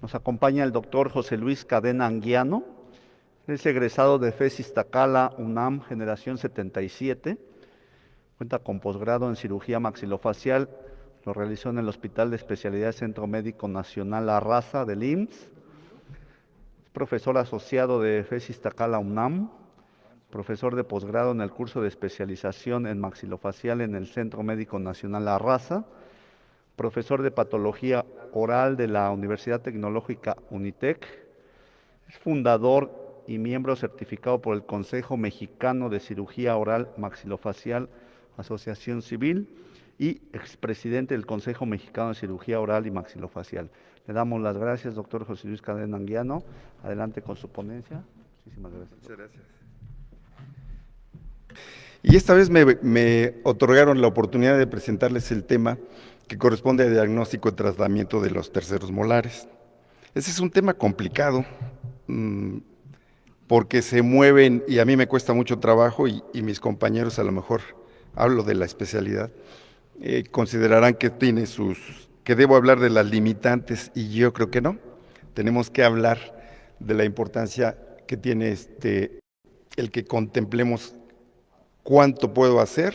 Nos acompaña el doctor José Luis Cadena Anguiano, es egresado de FES Iztacala UNAM Generación 77, cuenta con posgrado en cirugía maxilofacial, lo realizó en el Hospital de Especialidades Centro Médico Nacional La Raza del IMSS, es profesor asociado de FES Iztacala UNAM, profesor de posgrado en el curso de especialización en maxilofacial en el Centro Médico Nacional La Raza, profesor de patología oral de la Universidad Tecnológica UNITEC, es fundador y miembro certificado por el Consejo Mexicano de Cirugía Oral Maxilofacial, Asociación Civil, y expresidente del Consejo Mexicano de Cirugía Oral y Maxilofacial. Le damos las gracias, doctor José Luis Cadena Anguiano. Adelante con su ponencia. Muchísimas gracias. Muchas gracias. Y esta vez me otorgaron la oportunidad de presentarles el tema que corresponde al diagnóstico y tratamiento de los terceros molares. Ese es un tema complicado, porque se mueven, y a mí me cuesta mucho trabajo, y mis compañeros, a lo mejor hablo de la especialidad, considerarán que que debo hablar de las limitantes, y yo creo que no. Tenemos que hablar de la importancia que tiene el que contemplemos cuánto puedo hacer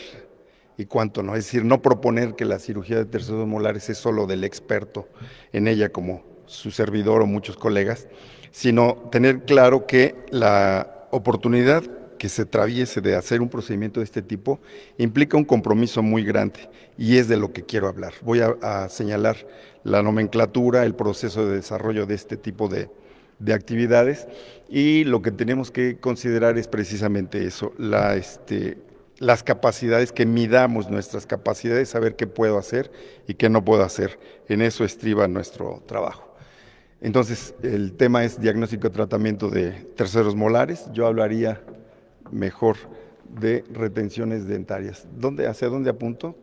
y cuánto no. Es decir, no proponer que la cirugía de terceros molares es solo del experto en ella, como su servidor o muchos colegas, sino tener claro que la oportunidad que se atraviese de hacer un procedimiento de este tipo implica un compromiso muy grande, y es de lo que quiero hablar. Voy a señalar la nomenclatura, el proceso de desarrollo de este tipo de actividades, y lo que tenemos que considerar es precisamente eso, las capacidades, que midamos nuestras capacidades, saber qué puedo hacer y qué no puedo hacer. En eso estriba nuestro trabajo. Entonces, el tema es diagnóstico y tratamiento de terceros molares. Yo hablaría mejor de retenciones dentarias. ¿Hacia dónde apunto?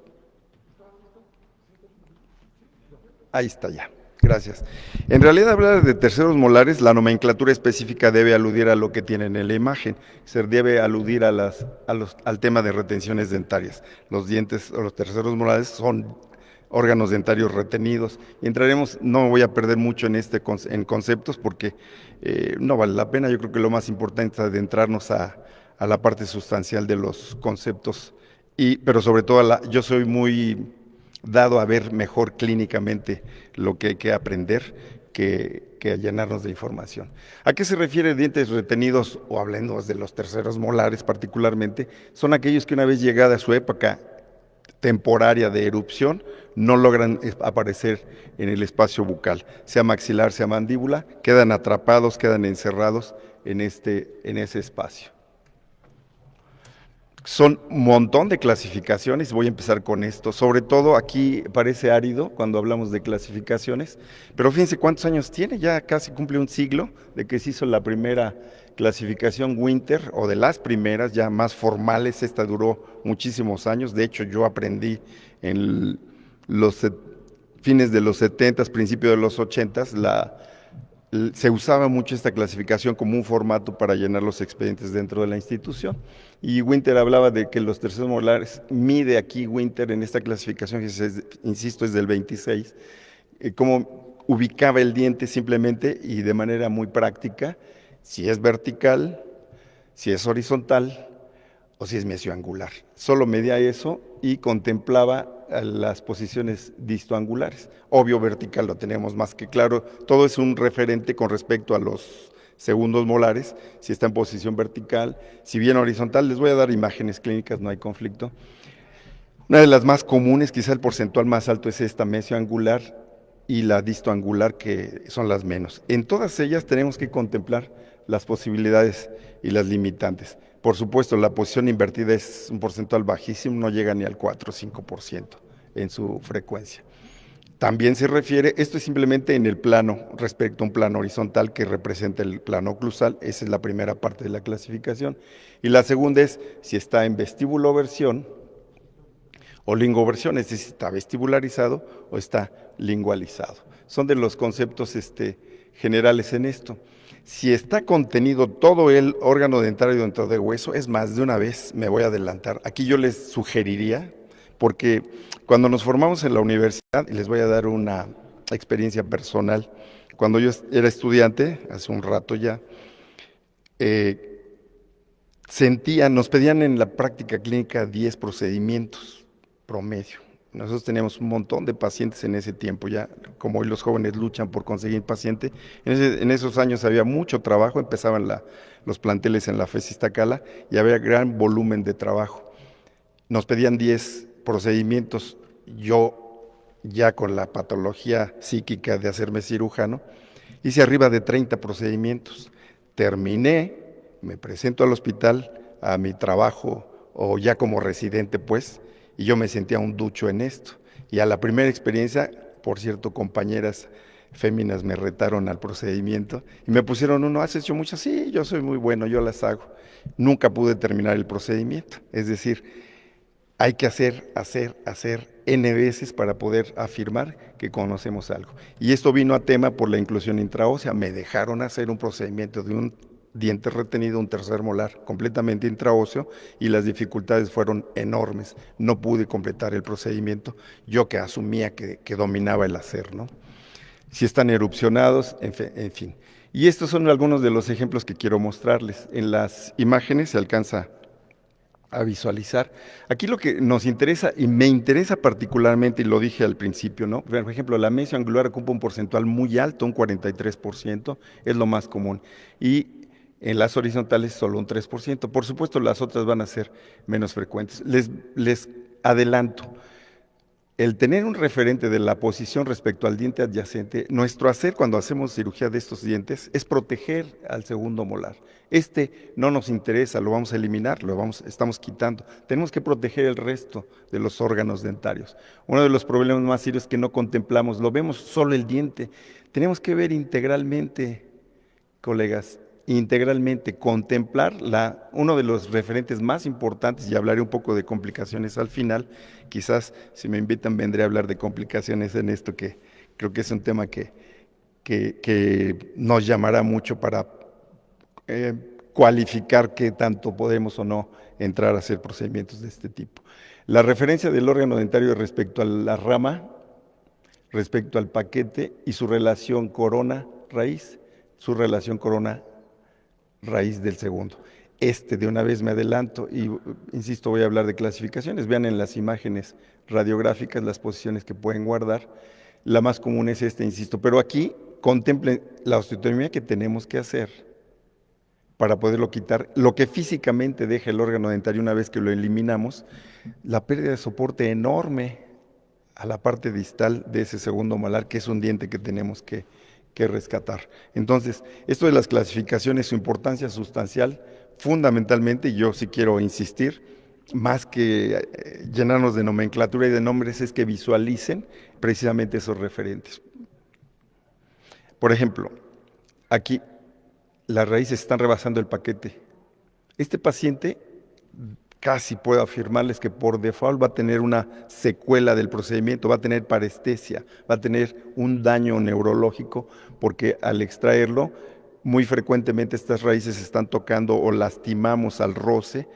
Ahí está ya. Gracias. En realidad, hablar de terceros molares, la nomenclatura específica debe aludir a lo que tienen en la imagen. Se debe aludir al tema de retenciones dentarias. Los dientes o los terceros molares son órganos dentarios retenidos. Y entraremos, no me voy a perder mucho en conceptos, porque no vale la pena. Yo creo que lo más importante es adentrarnos a la parte sustancial de los conceptos, pero sobre todo yo soy muy dado a ver mejor clínicamente lo que hay que aprender que a llenarnos de información. ¿A qué se refiere dientes retenidos, o hablando de los terceros molares particularmente? Son aquellos que una vez llegada a su época temporaria de erupción no logran aparecer en el espacio bucal, sea maxilar, sea mandíbula, quedan atrapados, quedan encerrados en ese espacio. Son un montón de clasificaciones, voy a empezar con esto. Sobre todo aquí parece árido cuando hablamos de clasificaciones, pero fíjense cuántos años tiene, ya casi cumple un siglo de que se hizo la primera clasificación Winter, o de las primeras ya más formales. Esta duró muchísimos años. De hecho, yo aprendí en los fines de los 70s, principios de los 80s, se usaba mucho esta clasificación como un formato para llenar los expedientes dentro de la institución. Y Winter hablaba de que los terceros molares, mide aquí Winter en esta clasificación, que insisto, es del 26, cómo ubicaba el diente simplemente y de manera muy práctica, si es vertical, si es horizontal o si es mesioangular. Solo medía eso y contemplaba las posiciones distoangulares. Obvio, vertical lo tenemos más que claro. Todo es un referente con respecto a los segundos molares, si está en posición vertical, si bien horizontal. Les voy a dar imágenes clínicas, no hay conflicto. Una de las más comunes, quizá el porcentual más alto, es esta mesioangular y la distoangular, que son las menos. En todas ellas tenemos que contemplar las posibilidades y las limitantes. Por supuesto, la posición invertida es un porcentual bajísimo, no llega ni al 4 o 5% en su frecuencia. También se refiere, esto es simplemente en el plano, respecto a un plano horizontal que representa el plano oclusal. Esa es la primera parte de la clasificación. Y la segunda es si está en vestibuloversión o lingoversión, es decir, si está vestibularizado o está lingualizado. Son de los conceptos generales en esto. Si está contenido todo el órgano dentario dentro del hueso, es más, de una vez me voy a adelantar. Aquí yo les sugeriría, porque cuando nos formamos en la universidad, y les voy a dar una experiencia personal. Cuando yo era estudiante, hace un rato ya, nos pedían en la práctica clínica 10 procedimientos promedio. Nosotros teníamos un montón de pacientes en ese tiempo, ya como hoy los jóvenes luchan por conseguir paciente. En esos años había mucho trabajo, empezaban los planteles en la FES Iztacala y había gran volumen de trabajo. Nos pedían 10 procedimientos, yo ya con la patología psíquica de hacerme cirujano, hice arriba de 30 procedimientos. Terminé, me presento al hospital, a mi trabajo, o ya como residente pues, y yo me sentía un ducho en esto. Y a la primera experiencia, por cierto, compañeras féminas me retaron al procedimiento y me pusieron uno, ¿has hecho muchas? Sí, yo soy muy bueno, yo las hago. Nunca pude terminar el procedimiento, es decir, hay que hacer N veces para poder afirmar que conocemos algo. Y esto vino a tema por la inclusión intraósea, me dejaron hacer un procedimiento de un diente retenido, un tercer molar completamente intraóseo y las dificultades fueron enormes. No pude completar el procedimiento, yo que asumía que dominaba el hacer, ¿no? Si están erupcionados, en fin. Y estos son algunos de los ejemplos que quiero mostrarles. En las imágenes se alcanza a visualizar. Aquí lo que nos interesa, y me interesa particularmente, y lo dije al principio, ¿no? Por ejemplo, la mesioangular ocupa un porcentual muy alto, un 43%, es lo más común. Y en las horizontales solo un 3%. Por supuesto, las otras van a ser menos frecuentes. Les adelanto, el tener un referente de la posición respecto al diente adyacente, nuestro hacer cuando hacemos cirugía de estos dientes es proteger al segundo molar. Este no nos interesa, lo vamos a eliminar, estamos quitando. Tenemos que proteger el resto de los órganos dentarios. Uno de los problemas más serios es que no contemplamos, lo vemos solo el diente. Tenemos que ver integralmente, colegas, contemplar uno de los referentes más importantes, y hablaré un poco de complicaciones al final. Quizás si me invitan vendré a hablar de complicaciones en esto, que creo que es un tema que nos llamará mucho para cualificar qué tanto podemos o no entrar a hacer procedimientos de este tipo. La referencia del órgano dentario respecto a la rama, respecto al paquete y su relación corona-raíz, raíz del segundo. De una vez me adelanto y insisto, voy a hablar de clasificaciones. Vean en las imágenes radiográficas las posiciones que pueden guardar. La más común es insisto, pero aquí contemplen la osteotomía que tenemos que hacer para poderlo quitar, lo que físicamente deja el órgano dentario una vez que lo eliminamos, la pérdida de soporte enorme a la parte distal de ese segundo molar, que es un diente que tenemos que rescatar. Entonces, esto de las clasificaciones, su importancia sustancial, fundamentalmente, y yo sí quiero insistir, más que llenarnos de nomenclatura y de nombres, es que visualicen precisamente esos referentes. Por ejemplo, aquí las raíces están rebasando el paquete. Este paciente, casi puedo afirmarles que por default va a tener una secuela del procedimiento, va a tener parestesia, va a tener un daño neurológico, porque al extraerlo, muy frecuentemente estas raíces están tocando o lastimamos al roce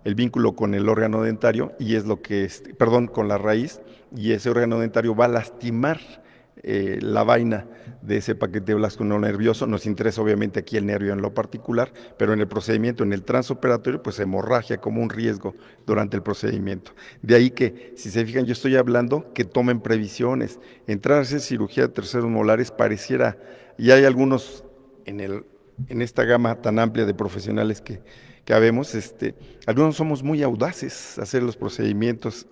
el vínculo con el órgano dentario, y es lo que con la raíz, y ese órgano dentario va a lastimar la vaina de ese paquete blasco-nervioso. Nos interesa obviamente aquí el nervio en lo particular, pero en el procedimiento, en el transoperatorio, pues hemorragia como un riesgo durante el procedimiento. De ahí que, si se fijan, yo estoy hablando que tomen previsiones. Entrar a hacer cirugía de terceros molares pareciera, y hay algunos en esta gama tan amplia de profesionales que habemos, algunos somos muy audaces a hacer los procedimientos,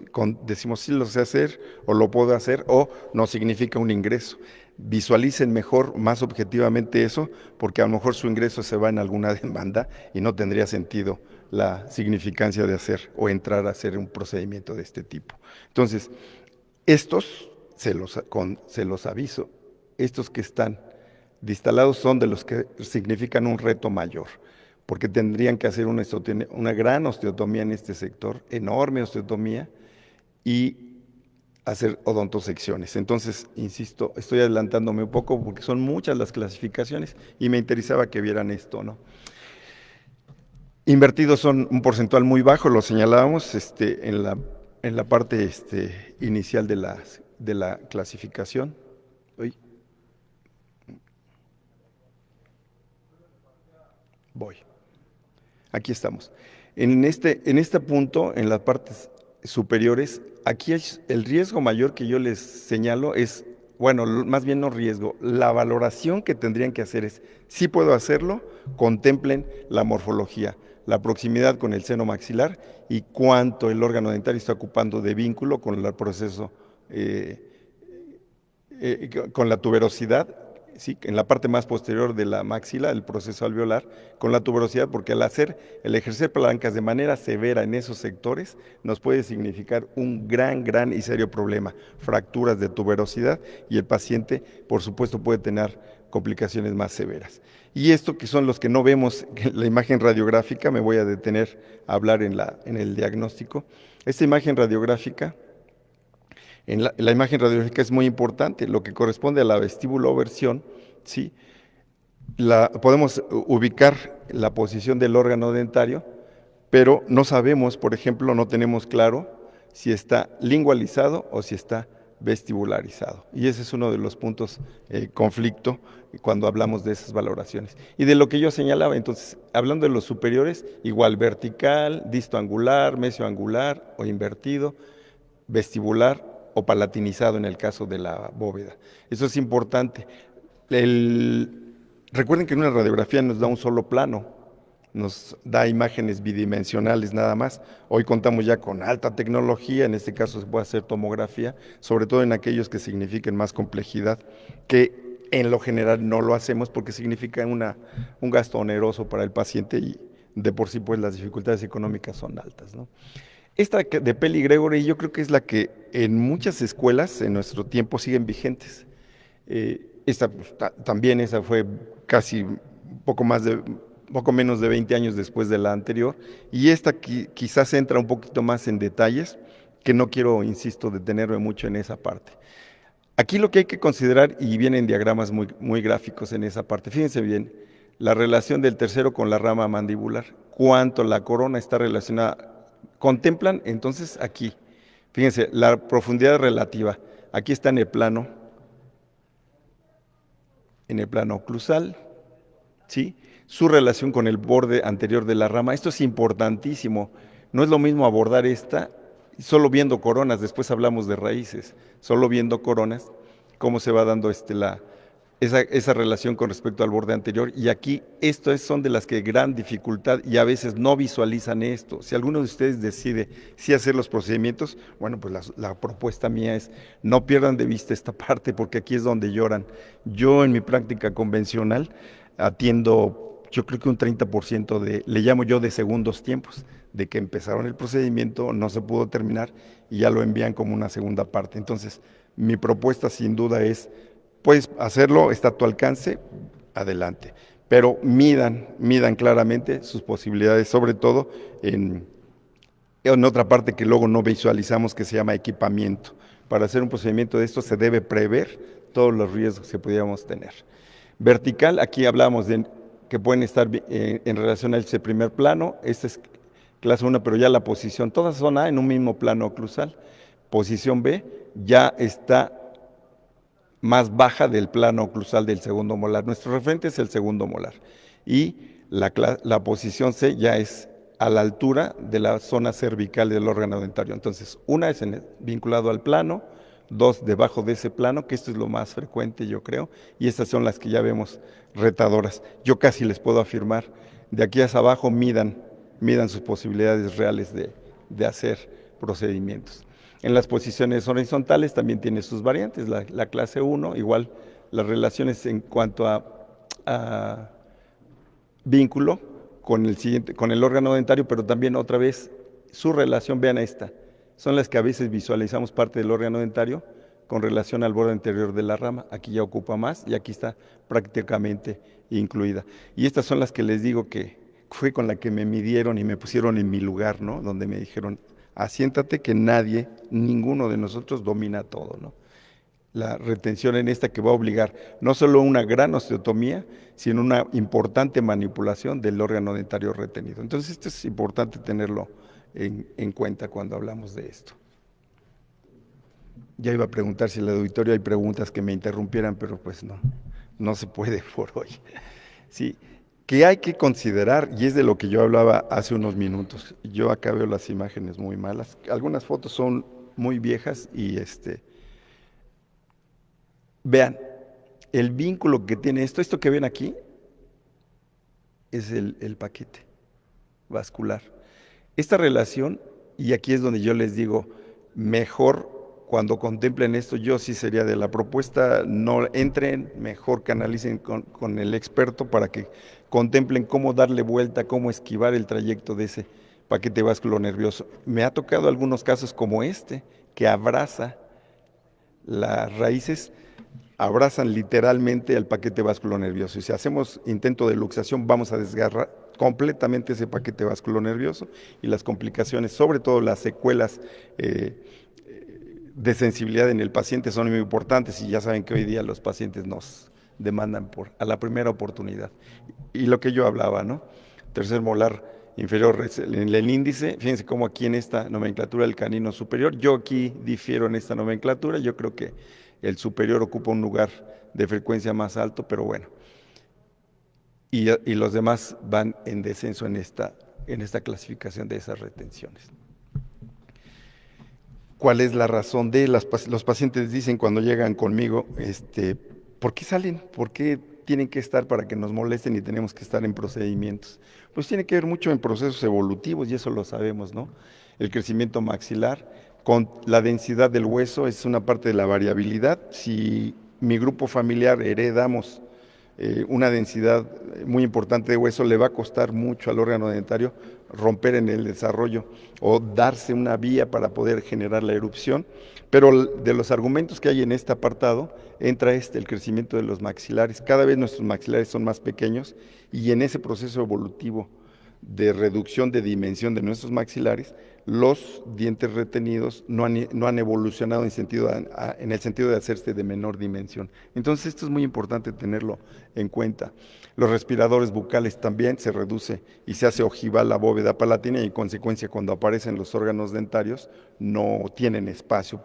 decimos sí lo sé hacer o lo puedo hacer, o no significa un ingreso. Visualicen mejor, más objetivamente eso, porque a lo mejor su ingreso se va en alguna demanda y no tendría sentido la significancia de hacer o entrar a hacer un procedimiento de este tipo. Entonces, estos, se los aviso, estos que están distalados son de los que significan un reto mayor, porque tendrían que hacer una gran osteotomía en este sector, enorme osteotomía, y hacer odontosecciones. Entonces, insisto, estoy adelantándome un poco porque son muchas las clasificaciones y me interesaba que vieran esto, ¿no? Invertidos son un porcentual muy bajo, lo señalábamos en la parte inicial de la clasificación. Uy. Voy. Aquí estamos. En este punto, en las partes superiores, aquí el riesgo mayor que yo les señalo es, bueno, más bien no riesgo, la valoración que tendrían que hacer es, si puedo hacerlo, contemplen la morfología, la proximidad con el seno maxilar y cuánto el órgano dentario está ocupando de vínculo con el proceso, con la tuberosidad, ¿sí? En la parte más posterior de la maxila, el proceso alveolar, con la tuberosidad, porque el ejercer palancas de manera severa en esos sectores nos puede significar un gran y serio problema, fracturas de tuberosidad, y el paciente, por supuesto, puede tener complicaciones más severas. Y esto que son los que no vemos en la imagen radiográfica, me voy a detener a hablar en el diagnóstico. Esta imagen radiográfica, la imagen radiológica es muy importante, lo que corresponde a la vestíbulo-oversión, ¿sí? Podemos ubicar la posición del órgano dentario, pero no sabemos, por ejemplo, no tenemos claro si está lingualizado o si está vestibularizado. Y ese es uno de los puntos conflicto cuando hablamos de esas valoraciones. Y de lo que yo señalaba, entonces, hablando de los superiores, igual vertical, distoangular, mesioangular o invertido, vestibular o palatinizado en el caso de la bóveda. Eso es importante. Recuerden que en una radiografía nos da un solo plano, nos da imágenes bidimensionales nada más. Hoy contamos ya con alta tecnología, en este caso se puede hacer tomografía, sobre todo en aquellos que signifiquen más complejidad, que en lo general no lo hacemos porque significa un gasto oneroso para el paciente y de por sí pues las dificultades económicas son altas, ¿no? Esta de Peli Gregory yo creo que es la que en muchas escuelas en nuestro tiempo siguen vigentes. Esta pues, también esa fue casi poco menos de 20 años después de la anterior, y esta quizás entra un poquito más en detalles, que no quiero, insisto, detenerme mucho en esa parte. Aquí lo que hay que considerar, y vienen diagramas muy gráficos en esa parte, fíjense bien, la relación del tercero con la rama mandibular, cuánto la corona está relacionada. Contemplan entonces aquí, fíjense, la profundidad relativa, aquí está en el plano oclusal, ¿sí? Su relación con el borde anterior de la rama, esto es importantísimo, no es lo mismo abordar esta solo viendo coronas, después hablamos de raíces, solo viendo coronas, cómo se va dando esa relación con respecto al borde anterior, y aquí son de las que gran dificultad y a veces no visualizan esto. Si alguno de ustedes decide sí hacer los procedimientos, bueno, pues la propuesta mía es no pierdan de vista esta parte porque aquí es donde lloran. Yo en mi práctica convencional atiendo, yo creo que un 30% le llamo yo de segundos tiempos, de que empezaron el procedimiento, no se pudo terminar y ya lo envían como una segunda parte. Entonces, mi propuesta sin duda es, puedes hacerlo, está a tu alcance, adelante. Pero midan claramente sus posibilidades, sobre todo en otra parte que luego no visualizamos, que se llama equipamiento. Para hacer un procedimiento de esto se debe prever todos los riesgos que pudiéramos tener. Vertical, aquí hablamos de que pueden estar en relación a ese primer plano, este es clase 1, pero ya la posición, todas son A en un mismo plano oclusal. Posición B ya está más baja del plano oclusal del segundo molar. Nuestro referente es el segundo molar. Y la posición C ya es a la altura de la zona cervical del órgano dentario. Entonces, una es vinculado al plano, 2 debajo de ese plano, que esto es lo más frecuente, yo creo, y estas son las que ya vemos retadoras. Yo casi les puedo afirmar, de aquí hacia abajo midan sus posibilidades reales de hacer procedimientos. En las posiciones horizontales también tiene sus variantes, la clase 1, igual las relaciones en cuanto a vínculo con el órgano dentario, pero también otra vez su relación, vean esta, son las que a veces visualizamos parte del órgano dentario con relación al borde anterior de la rama, aquí ya ocupa más y aquí está prácticamente incluida. Y estas son las que les digo que fue con la que me midieron y me pusieron en mi lugar, ¿no? Donde me dijeron, asiéntate que ninguno de nosotros domina todo, ¿no? La retención en esta que va a obligar no solo una gran osteotomía, sino una importante manipulación del órgano dentario retenido. Entonces, esto es importante tenerlo en cuenta cuando hablamos de esto. Ya iba a preguntar si en el auditorio hay preguntas que me interrumpieran, pero pues no, no se puede por hoy. Sí, que hay que considerar, y es de lo que yo hablaba hace unos minutos. Yo acá veo las imágenes muy malas. Algunas fotos son muy viejas y vean, el vínculo que tiene esto que ven aquí es el paquete vascular. Esta relación, y aquí es donde yo les digo, mejor cuando contemplen esto, yo sí sería de la propuesta, no entren, mejor canalicen con el experto para que contemplen cómo darle vuelta, cómo esquivar el trayecto de ese paquete vasculonervioso. Me ha tocado algunos casos como que abraza las raíces, abrazan literalmente al paquete vasculonervioso. Y si hacemos intento de luxación, vamos a desgarrar completamente ese paquete vasculonervioso y las complicaciones, sobre todo las secuelas de sensibilidad en el paciente son muy importantes y ya saben que hoy día los pacientes nos demandan a la primera oportunidad. Y lo que yo hablaba, ¿no? Tercer molar inferior en el índice, fíjense cómo aquí en esta nomenclatura el canino superior, yo aquí difiero en esta nomenclatura, yo creo que el superior ocupa un lugar de frecuencia más alto, pero bueno. Y los demás van en descenso en esta clasificación de esas retenciones. ¿Cuál es la razón de los pacientes dicen cuando llegan conmigo, ¿por qué salen? ¿Por qué tienen que estar para que nos molesten y tenemos que estar en procedimientos? Pues tiene que ver mucho en procesos evolutivos y eso lo sabemos, ¿no? El crecimiento maxilar con la densidad del hueso es una parte de la variabilidad. Si mi grupo familiar heredamos una densidad muy importante de hueso, le va a costar mucho al órgano dentario romper en el desarrollo o darse una vía para poder generar la erupción. Pero de los argumentos que hay en este apartado, entra el crecimiento de los maxilares. Cada vez nuestros maxilares son más pequeños y en ese proceso evolutivo de reducción de dimensión de nuestros maxilares, los dientes retenidos no han evolucionado en el sentido de hacerse de menor dimensión. Entonces esto es muy importante tenerlo en cuenta. Los respiradores bucales también se reduce y se hace ojival la bóveda palatina y en consecuencia cuando aparecen los órganos dentarios no tienen espacio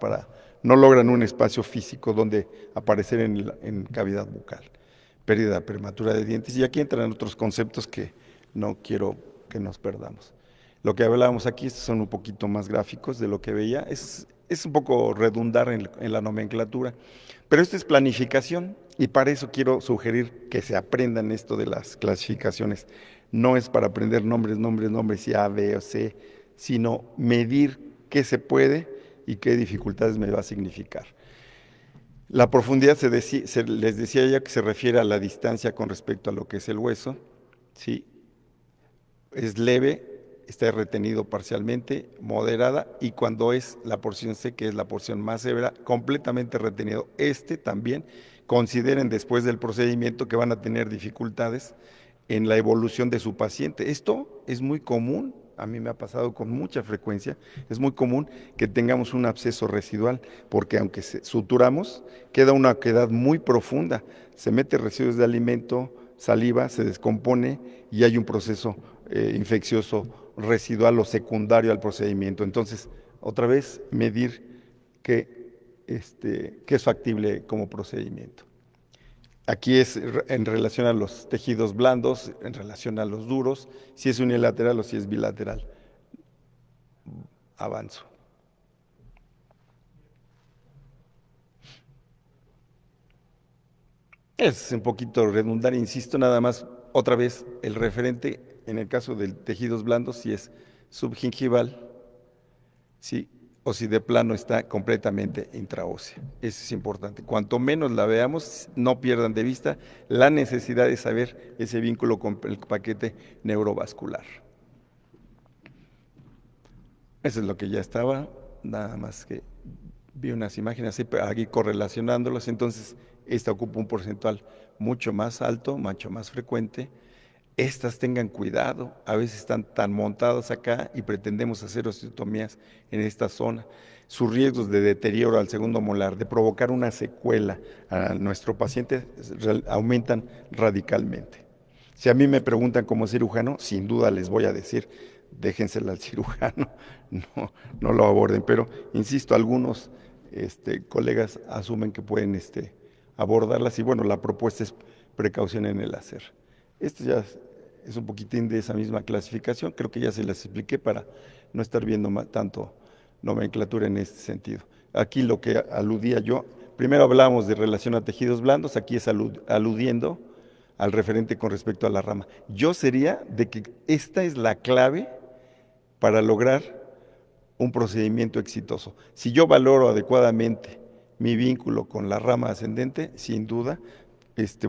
no logran un espacio físico donde aparecer en cavidad bucal. Pérdida prematura de dientes y aquí entran otros conceptos que no quiero que nos perdamos. Lo que hablábamos aquí, estos son un poquito más gráficos de lo que veía, es un poco redundar en la nomenclatura, pero esto es planificación y para eso quiero sugerir que se aprendan esto de las clasificaciones. No es para aprender nombres y A, B o C, sino medir qué se puede y qué dificultades me va a significar. La profundidad les decía ya que se refiere a la distancia con respecto a lo que es el hueso, ¿sí? Es leve, está retenido parcialmente, moderada, y cuando es la porción C, que es la porción más severa, completamente retenido. También consideren después del procedimiento que van a tener dificultades en la evolución de su paciente. Esto es muy común, a mí me ha pasado con mucha frecuencia, es muy común que tengamos un absceso residual, porque aunque suturamos, queda una oquedad muy profunda, se mete residuos de alimento, saliva, se descompone y hay un proceso infeccioso residual o secundario al procedimiento. Entonces, otra vez, medir qué es factible como procedimiento. Aquí es en relación a los tejidos blandos, en relación a los duros, si es unilateral o si es bilateral. Avanzo. Es un poquito redundar, insisto, nada más, otra vez, el referente, en el caso de tejidos blandos, si es subgingival, ¿sí? O si de plano está completamente intraósea. Eso es importante. Cuanto menos la veamos, no pierdan de vista la necesidad de saber ese vínculo con el paquete neurovascular. Eso es lo que ya estaba, nada más que vi unas imágenes aquí correlacionándolas, entonces esta ocupa un porcentual mucho más alto, mucho más frecuente. Estas tengan cuidado, a veces están tan montadas acá y pretendemos hacer osteotomías en esta zona. Sus riesgos de deterioro al segundo molar, de provocar una secuela a nuestro paciente, aumentan radicalmente. Si a mí me preguntan como cirujano, sin duda les voy a decir, déjensela al cirujano, no lo aborden, pero insisto, algunos colegas asumen que pueden abordarlas y bueno, la propuesta es precaución en el hacer. Esto ya es un poquitín de esa misma clasificación, creo que ya se las expliqué para no estar viendo tanto nomenclatura en este sentido. Aquí lo que aludía yo, primero hablamos de relación a tejidos blandos, aquí es aludiendo al referente con respecto a la rama. Yo sería de que esta es la clave para lograr un procedimiento exitoso. Si yo valoro adecuadamente mi vínculo con la rama ascendente, sin duda,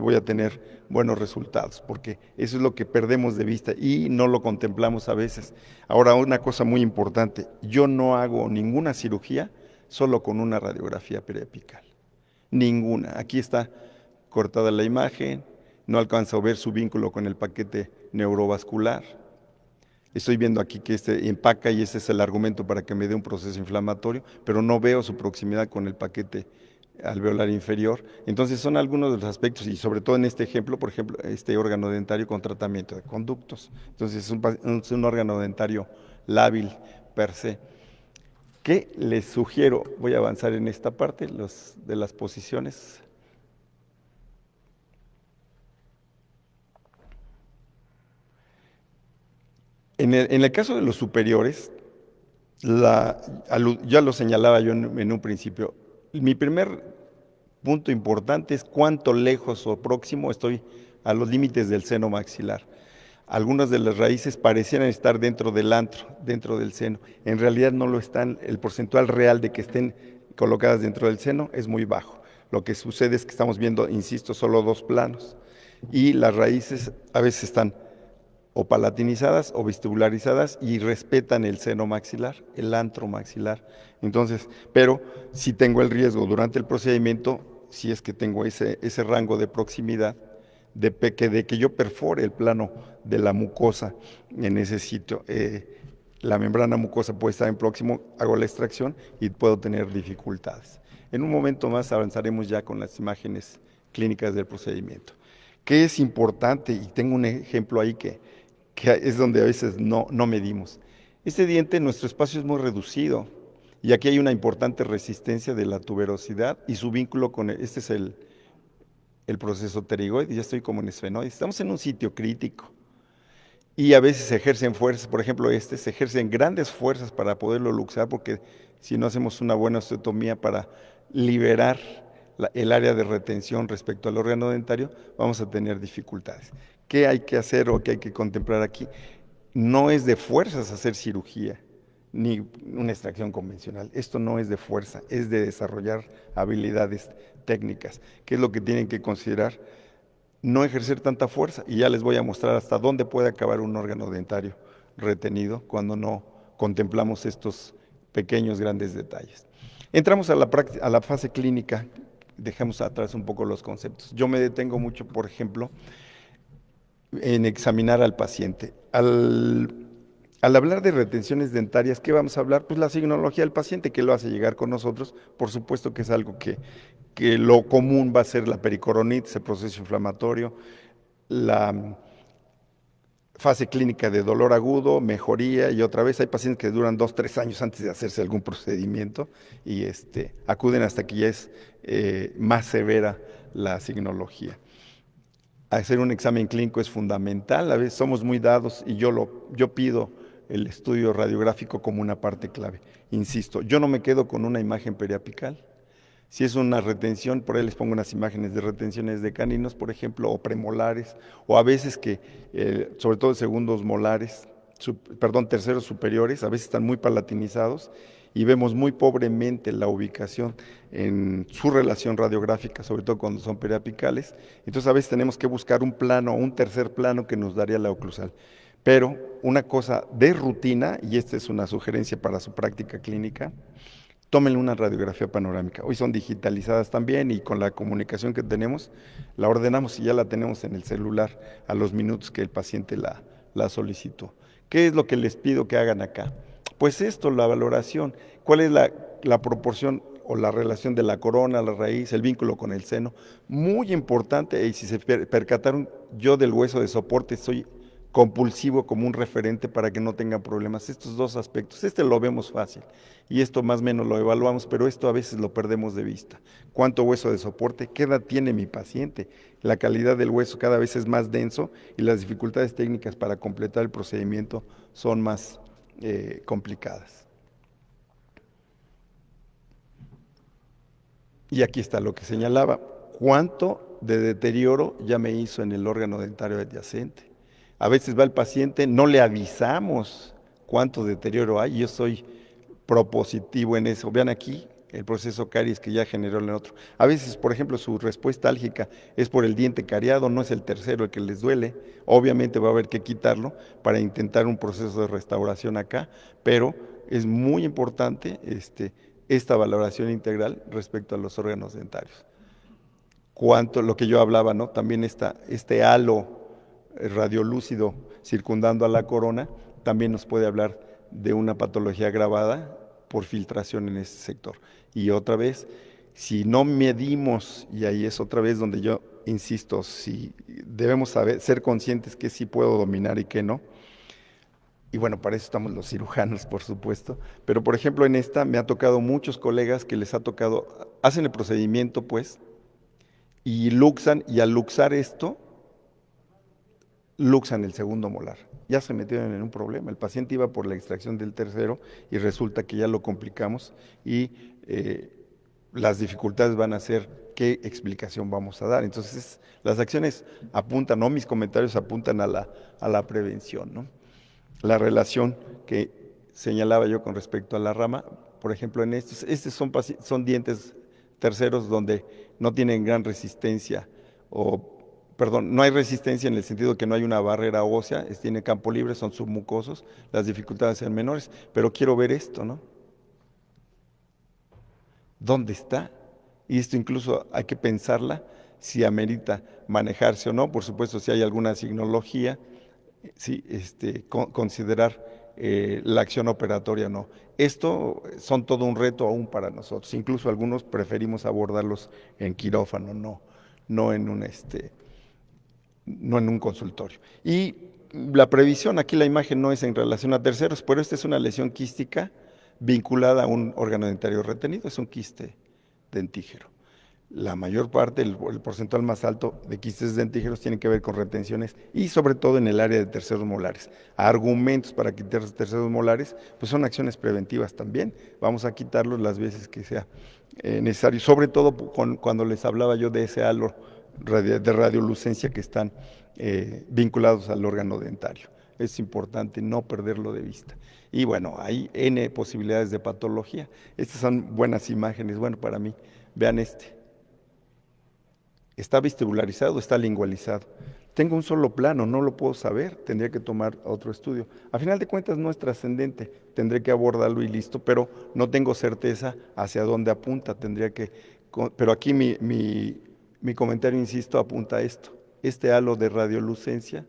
voy a tener buenos resultados, porque eso es lo que perdemos de vista y no lo contemplamos a veces. Ahora, una cosa muy importante, yo no hago ninguna cirugía solo con una radiografía periapical. Ninguna. Aquí está cortada la imagen, no alcanzo a ver su vínculo con el paquete neurovascular. Estoy viendo aquí que empaca y ese es el argumento para que me dé un proceso inflamatorio, pero no veo su proximidad con el paquete alveolar inferior. Entonces son algunos de los aspectos y sobre todo en este ejemplo, por ejemplo, este órgano dentario con tratamiento de conductos. Entonces es un órgano dentario lábil per se. ¿Qué les sugiero? Voy a avanzar en esta parte de las posiciones. En el caso de los superiores, ya lo señalaba yo en un principio, mi primer punto importante es cuánto lejos o próximo estoy a los límites del seno maxilar. Algunas de las raíces parecieran estar dentro del antro, dentro del seno. En realidad no lo están, el porcentual real de que estén colocadas dentro del seno es muy bajo. Lo que sucede es que estamos viendo, insisto, solo dos planos y las raíces a veces están o palatinizadas o vestibularizadas y respetan el seno maxilar, el antro maxilar. Entonces, pero si tengo el riesgo durante el procedimiento, si es que tengo ese rango de proximidad, de que yo perfore el plano de la mucosa en ese sitio, la membrana mucosa puede estar en próximo, hago la extracción y puedo tener dificultades. En un momento más avanzaremos ya con las imágenes clínicas del procedimiento. ¿Qué es importante? Y tengo un ejemplo ahí que es donde a veces no medimos. Este diente, nuestro espacio es muy reducido y aquí hay una importante resistencia de la tuberosidad y su vínculo con este es el proceso pterigoide, ya estoy como en esfenoide. Estamos en un sitio crítico y a veces se ejercen fuerzas, por ejemplo se ejercen grandes fuerzas para poderlo luxar porque si no hacemos una buena osteotomía para liberar el área de retención respecto al órgano dentario, vamos a tener dificultades. ¿Qué hay que hacer o qué hay que contemplar aquí? No es de fuerzas hacer cirugía, ni una extracción convencional. Esto no es de fuerza, es de desarrollar habilidades técnicas. ¿Qué es lo que tienen que considerar? No ejercer tanta fuerza, y ya les voy a mostrar hasta dónde puede acabar un órgano dentario retenido cuando no contemplamos estos pequeños, grandes detalles. Entramos a la fase clínica, dejemos atrás un poco los conceptos. Yo me detengo mucho, por ejemplo, en examinar al paciente. Al hablar de retenciones dentarias, ¿qué vamos a hablar? Pues la signología del paciente que lo hace llegar con nosotros, por supuesto que es algo que lo común va a ser la pericoronitis, el proceso inflamatorio, la fase clínica de dolor agudo, mejoría y otra vez hay pacientes que duran 2-3 años antes de hacerse algún procedimiento y acuden hasta que ya es más severa la signología. Hacer un examen clínico es fundamental, a veces somos muy dados y yo pido el estudio radiográfico como una parte clave. Insisto, yo no me quedo con una imagen periapical. Si es una retención, por ahí les pongo unas imágenes de retenciones de caninos, por ejemplo, o premolares, o a veces que, sobre todo segundos molares, terceros superiores, a veces están muy palatinizados y vemos muy pobremente la ubicación en su relación radiográfica, sobre todo cuando son periapicales. Entonces a veces tenemos que buscar un plano, un tercer plano que nos daría la oclusal. Pero una cosa de rutina, y esta es una sugerencia para su práctica clínica, tómenle una radiografía panorámica. Hoy son digitalizadas también y con la comunicación que tenemos, la ordenamos y ya la tenemos en el celular a los minutos que el paciente la solicitó. ¿Qué es lo que les pido que hagan acá? Pues esto, la valoración. ¿Cuál es la proporción o la relación de la corona, la raíz, el vínculo con el seno? Muy importante, y si se percataron, yo del hueso de soporte estoy compulsivo como un referente para que no tengan problemas. Estos dos aspectos, este lo vemos fácil y esto más o menos lo evaluamos, pero esto a veces lo perdemos de vista. ¿Cuánto hueso de soporte? ¿Qué edad tiene mi paciente? La calidad del hueso cada vez es más denso y las dificultades técnicas para completar el procedimiento son más complicadas. Y aquí está lo que señalaba. ¿Cuánto de deterioro ya me hizo en el órgano dentario adyacente? A veces va el paciente, no le avisamos cuánto deterioro hay. Yo soy propositivo en eso. Vean aquí el proceso caries que ya generó el otro. A veces, por ejemplo, su respuesta álgica es por el diente cariado, no es el tercero el que les duele. Obviamente va a haber que quitarlo para intentar un proceso de restauración acá, pero es muy importante esta valoración integral respecto a los órganos dentarios. Cuánto, lo que yo hablaba, ¿no? También este halo radiolúcido circundando a la corona también nos puede hablar de una patología agravada por filtración en ese sector. Y otra vez, si no medimos, y ahí es otra vez donde yo insisto, si debemos ser conscientes que sí puedo dominar y que no. Y bueno, para eso estamos los cirujanos, por supuesto. Pero por ejemplo, en esta me ha tocado muchos colegas que les ha tocado, hacen el procedimiento pues, y luxan, y al luxar esto, luxan el segundo molar. Ya se metieron en un problema. El paciente iba por la extracción del tercero y resulta que ya lo complicamos y las dificultades van a ser qué explicación vamos a dar. Entonces, las acciones apuntan, no mis comentarios apuntan a la prevención, ¿no? La relación que señalaba yo con respecto a la rama, por ejemplo, en estos son dientes terceros donde no tienen gran resistencia no hay resistencia en el sentido que no hay una barrera ósea, tiene campo libre, son submucosos, las dificultades sean menores, pero quiero ver esto, ¿no? ¿Dónde está? Y esto incluso hay que pensarla, si amerita manejarse o no, por supuesto, si hay alguna signología, sí, considerar la acción operatoria o no. Esto son todo un reto aún para nosotros, incluso algunos preferimos abordarlos en quirófano, no en un consultorio. Y la previsión, aquí la imagen no es en relación a terceros, pero esta es una lesión quística vinculada a un órgano dentario retenido, es un quiste dentígero. La mayor parte, el porcentual más alto de quistes dentígeros tiene que ver con retenciones y sobre todo en el área de terceros molares. Argumentos para quitar terceros molares, pues son acciones preventivas también. Vamos a quitarlos las veces que sea necesario, sobre todo cuando les hablaba yo de ese halo de radiolucencia que están vinculados al órgano dentario. Es importante no perderlo de vista. Y bueno, hay N posibilidades de patología. Estas son buenas imágenes, bueno, para mí. Vean Está vestibularizado, está lingualizado. Tengo un solo plano, no lo puedo saber, tendría que tomar otro estudio. A final de cuentas no es trascendente, tendré que abordarlo y listo, pero no tengo certeza hacia dónde apunta, pero aquí mi comentario, insisto, apunta a esto. Este halo de radiolucencia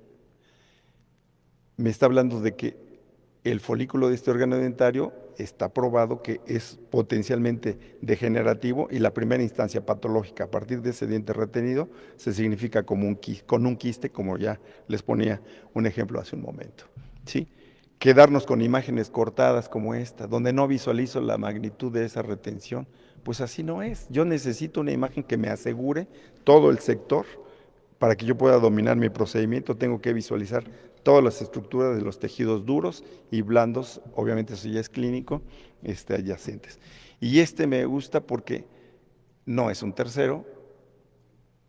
me está hablando de que el folículo de este órgano dentario está probado que es potencialmente degenerativo y la primera instancia patológica a partir de ese diente retenido se significa con un quiste, como ya les ponía un ejemplo hace un momento. ¿Sí? Quedarnos con imágenes cortadas como esta, donde no visualizo la magnitud de esa retención, pues así no es. Yo necesito una imagen que me asegure todo el sector. Para que yo pueda dominar mi procedimiento, tengo que visualizar todas las estructuras de los tejidos duros y blandos, obviamente eso ya es clínico, adyacentes. Y me gusta porque no es un tercero,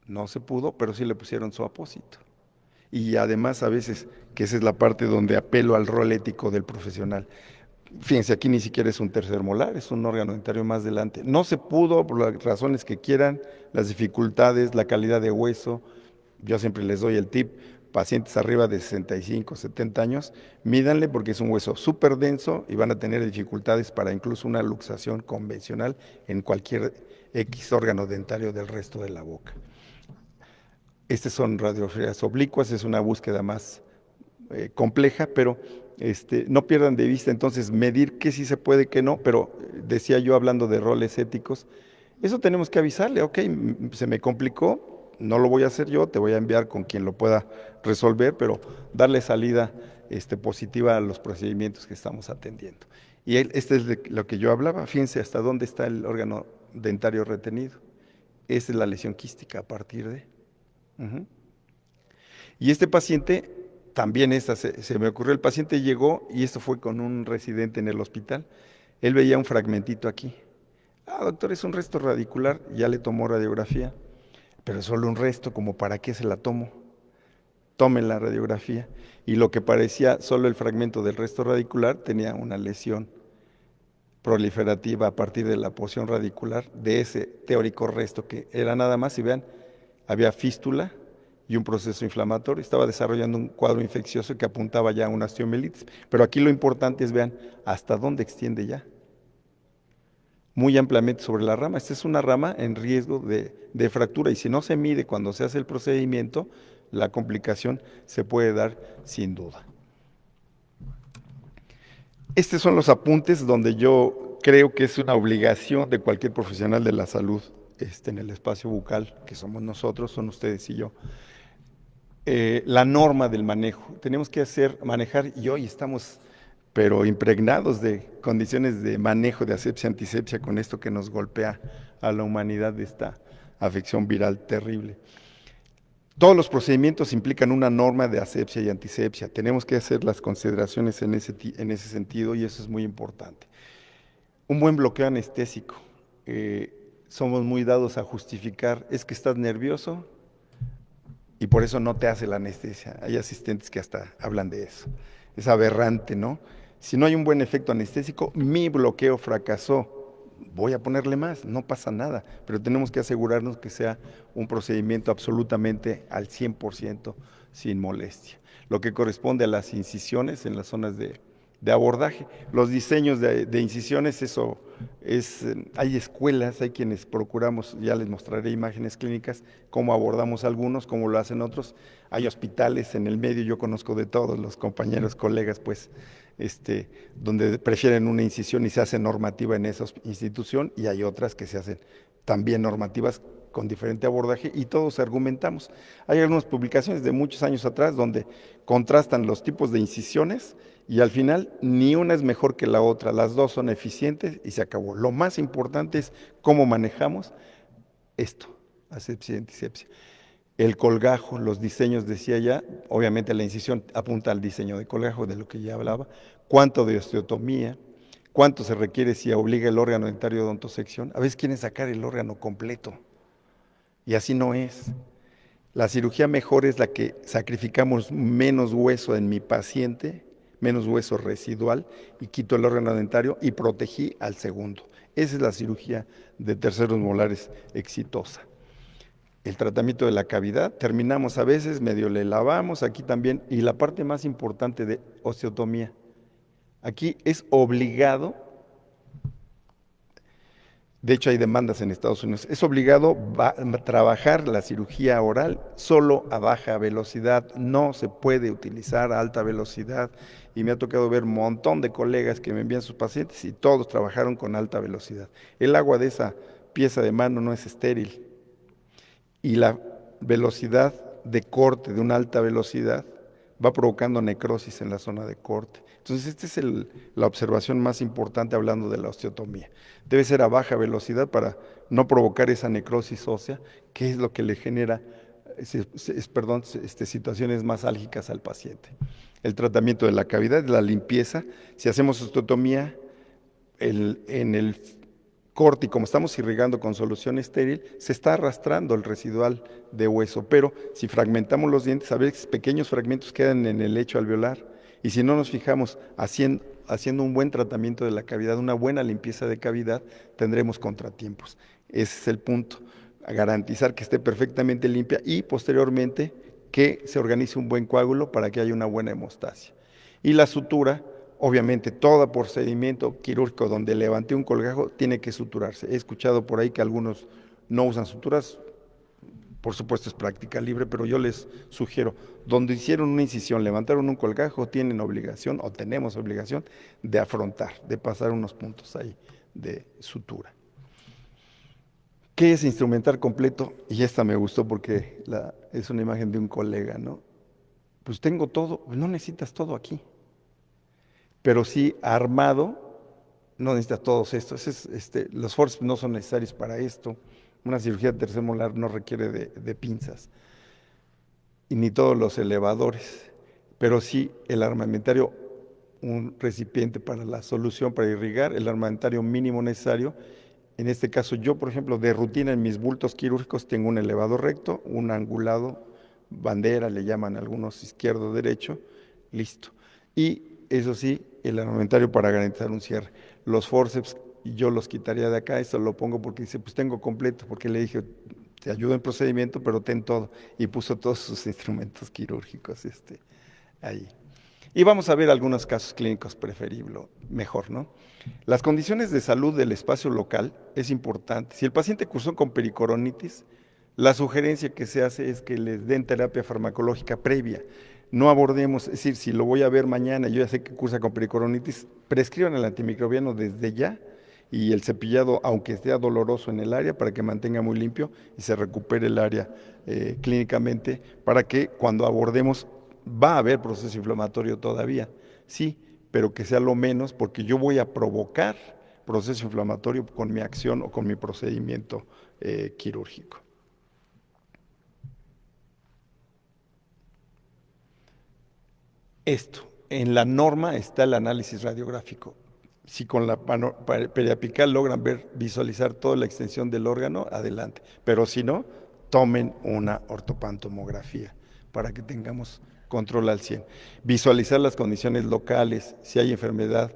no se pudo, pero sí le pusieron su apósito. Y además a veces, que esa es la parte donde apelo al rol ético del profesional. Fíjense, aquí ni siquiera es un tercer molar, es un órgano dentario más adelante. No se pudo por las razones que quieran, las dificultades, la calidad de hueso. Yo siempre les doy el tip, pacientes arriba de 65, 70 años, mídanle porque es un hueso súper denso y van a tener dificultades para incluso una luxación convencional en cualquier X órgano dentario del resto de la boca. Estas son radiografías oblicuas, es una búsqueda más compleja, pero no pierdan de vista entonces medir qué sí se puede, qué no, pero decía yo hablando de roles éticos, eso tenemos que avisarle, ok, se me complicó, no lo voy a hacer yo, te voy a enviar con quien lo pueda resolver, pero darle salida positiva a los procedimientos que estamos atendiendo. Y este es de lo que yo hablaba, fíjense hasta dónde está el órgano dentario retenido. Esa es la lesión quística a partir de. Y este paciente, también se me ocurrió, el paciente llegó y esto fue con un residente en el hospital. Él veía un fragmentito aquí. Doctor, es un resto radicular, ya le tomó radiografía, pero es solo un resto, ¿como para qué se la tomo? Tomen la radiografía. Y lo que parecía solo el fragmento del resto radicular tenía una lesión proliferativa a partir de la porción radicular de ese teórico resto que era nada más, y vean, había fístula y un proceso inflamatorio, estaba desarrollando un cuadro infeccioso que apuntaba ya a una osteomielitis. Pero aquí lo importante es, vean, hasta dónde extiende ya. Muy ampliamente sobre la rama. Esta es una rama en riesgo de fractura y si no se mide cuando se hace el procedimiento, la complicación se puede dar sin duda. Estos son los apuntes donde yo creo que es una obligación de cualquier profesional de la salud en el espacio bucal, que somos nosotros, son ustedes y yo. La norma del manejo. Tenemos que manejar, y hoy estamos pero impregnados de condiciones de manejo de asepsia, antisepsia, con esto que nos golpea a la humanidad de esta afección viral terrible. Todos los procedimientos implican una norma de asepsia y antisepsia. Tenemos que hacer las consideraciones en ese sentido y eso es muy importante. Un buen bloqueo anestésico. Somos muy dados a justificar, es que estás nervioso y por eso no te hace la anestesia. Hay asistentes que hasta hablan de eso. Es aberrante, ¿no? Si no hay un buen efecto anestésico, mi bloqueo fracasó. Voy a ponerle más, no pasa nada, pero tenemos que asegurarnos que sea un procedimiento absolutamente al 100% sin molestia. Lo que corresponde a las incisiones en las zonas de abordaje. Los diseños de incisiones, eso es, hay escuelas, hay quienes procuramos, ya les mostraré imágenes clínicas, cómo abordamos algunos, cómo lo hacen otros. Hay hospitales en el medio, yo conozco de todos los compañeros, colegas, pues, donde prefieren una incisión y se hace normativa en esa institución, y hay otras que se hacen también normativas con diferente abordaje y todos argumentamos. Hay algunas publicaciones de muchos años atrás donde contrastan los tipos de incisiones y al final ni una es mejor que la otra, las dos son eficientes y se acabó. Lo más importante es cómo manejamos esto, asepsia y antisepsia. El colgajo, los diseños, decía ya, obviamente la incisión apunta al diseño de colgajo, de lo que ya hablaba, cuánto de osteotomía, cuánto se requiere si obliga el órgano dentario de odontosección. A veces quieren sacar el órgano completo y así no es. La cirugía mejor es la que sacrificamos menos hueso en mi paciente, menos hueso residual, y quito el órgano dentario y protegí al segundo. Esa es la cirugía de terceros molares exitosa. El tratamiento de la cavidad, terminamos a veces, medio le lavamos, aquí también, y la parte más importante de osteotomía. Aquí es obligado, de hecho hay demandas en Estados Unidos, es obligado trabajar la cirugía oral solo a baja velocidad, no se puede utilizar a alta velocidad, y me ha tocado ver un montón de colegas que me envían sus pacientes y todos trabajaron con alta velocidad. El agua de esa pieza de mano no es estéril, y la velocidad de corte de una alta velocidad va provocando necrosis en la zona de corte. Entonces, esta es la observación más importante hablando de la osteotomía. Debe ser a baja velocidad para no provocar esa necrosis ósea, que es lo que le genera situaciones más álgicas al paciente. El tratamiento de la cavidad, la limpieza. Si hacemos osteotomía, en el corte, y como estamos irrigando con solución estéril, se está arrastrando el residual de hueso, pero si fragmentamos los dientes, a veces pequeños fragmentos quedan en el lecho alveolar, y si no nos fijamos haciendo un buen tratamiento de la cavidad, una buena limpieza de cavidad, tendremos contratiempos. Ese es el punto, garantizar que esté perfectamente limpia y posteriormente que se organice un buen coágulo para que haya una buena hemostasia. Y la sutura, obviamente, todo procedimiento quirúrgico donde levante un colgajo tiene que suturarse. He escuchado por ahí que algunos no usan suturas, por supuesto es práctica libre, pero yo les sugiero, donde hicieron una incisión, levantaron un colgajo, tienen obligación o tenemos obligación de afrontar, de pasar unos puntos ahí de sutura. ¿Qué es instrumentar completo? Y esta me gustó porque es una imagen de un colega, ¿no? Pues tengo todo, no necesitas todo aquí, pero sí armado, no necesitas todos estos. Los forceps no son necesarios para esto. Una cirugía de tercer molar no requiere de pinzas, y ni todos los elevadores, pero sí el armamentario, un recipiente para la solución, para irrigar, el armamentario mínimo necesario. En este caso, yo, por ejemplo, de rutina en mis bultos quirúrgicos tengo un elevador recto, un angulado, bandera, le llaman algunos izquierdo, derecho, listo. Y eso sí, el armamentario para garantizar un cierre. Los forceps yo los quitaría de acá, esto lo pongo porque dice, pues tengo completo, porque le dije, te ayudo en el procedimiento, pero ten todo. Y puso todos sus instrumentos quirúrgicos ahí. Y vamos a ver algunos casos clínicos preferibles, mejor, ¿no? Las condiciones de salud del espacio local es importante. Si el paciente cursó con pericoronitis, la sugerencia que se hace es que les den terapia farmacológica previa. No abordemos, es decir, si lo voy a ver mañana, yo ya sé que cursa con pericoronitis, prescriban el antimicrobiano desde ya y el cepillado, aunque sea doloroso en el área, para que mantenga muy limpio y se recupere el área clínicamente, para que cuando abordemos, va a haber proceso inflamatorio todavía, sí, pero que sea lo menos, porque yo voy a provocar proceso inflamatorio con mi acción o con mi procedimiento quirúrgico. En la norma está el análisis radiográfico. Si con la periapical logran visualizar toda la extensión del órgano, adelante. Pero si no, tomen una ortopantomografía para que tengamos control al 100. Visualizar las condiciones locales, si hay enfermedad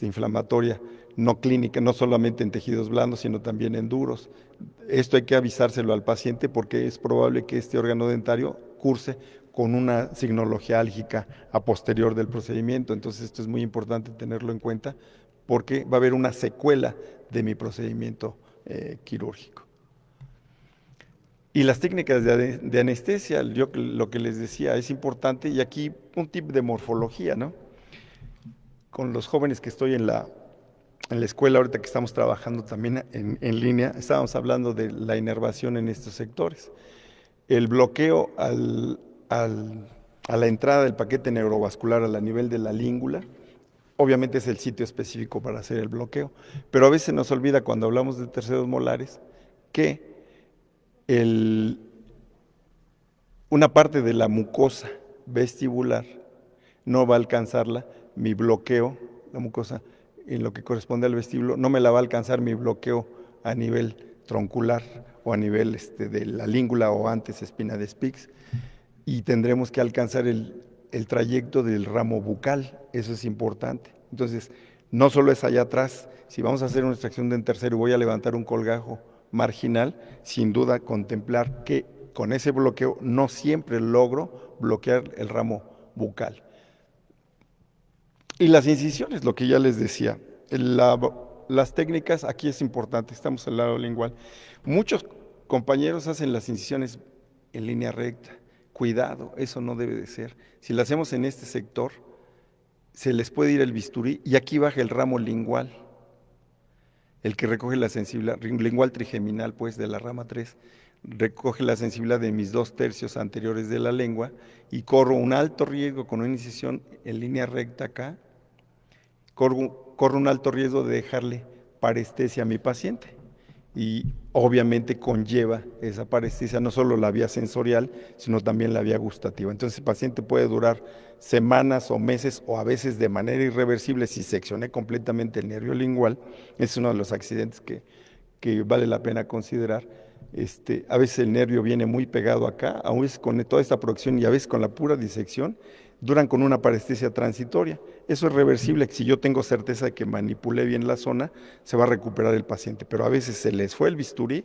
inflamatoria, no clínica, no solamente en tejidos blandos, sino también en duros. Esto hay que avisárselo al paciente porque es probable que este órgano dentario curse con una signología álgica a posterior del procedimiento. Entonces esto es muy importante tenerlo en cuenta porque va a haber una secuela de mi procedimiento quirúrgico. Y las técnicas de anestesia, yo lo que les decía, es importante, y aquí un tip de morfología, ¿no? Con los jóvenes que estoy en la escuela, ahorita que estamos trabajando también en línea, estábamos hablando de la inervación en estos sectores. El bloqueo a la entrada del paquete neurovascular a nivel de la língula, obviamente es el sitio específico para hacer el bloqueo, pero a veces nos olvida cuando hablamos de terceros molares que una parte de la mucosa vestibular no va a alcanzarla, mi bloqueo, la mucosa en lo que corresponde al vestíbulo, no me la va a alcanzar mi bloqueo a nivel troncular o a nivel de la língula o antes espina de Spix, y tendremos que alcanzar el trayecto del ramo bucal, eso es importante. Entonces, no solo es allá atrás, si vamos a hacer una extracción de tercero y voy a levantar un colgajo marginal, sin duda contemplar que con ese bloqueo no siempre logro bloquear el ramo bucal. Y las incisiones, lo que ya les decía, las técnicas, aquí es importante, estamos al lado lingual. Muchos compañeros hacen las incisiones en línea recta. Cuidado, eso no debe de ser. Si lo hacemos en este sector, se les puede ir el bisturí y aquí baja el ramo lingual, el que recoge la sensibilidad, lingual trigeminal, pues, de la rama 3, recoge la sensibilidad de mis 2/3 anteriores de la lengua y corro un alto riesgo con una incisión en línea recta acá, corro un alto riesgo de dejarle parestesia a mi paciente. Y obviamente conlleva esa parestesia no solo la vía sensorial, sino también la vía gustativa. Entonces el paciente puede durar semanas o meses o a veces de manera irreversible si seccioné completamente el nervio lingual. Es uno de los accidentes que vale la pena considerar. A veces el nervio viene muy pegado acá, a veces con toda esta proyección y a veces con la pura disección, duran con una parestesia transitoria. Eso es reversible, si yo tengo certeza de que manipulé bien la zona, se va a recuperar el paciente, pero a veces se les fue el bisturí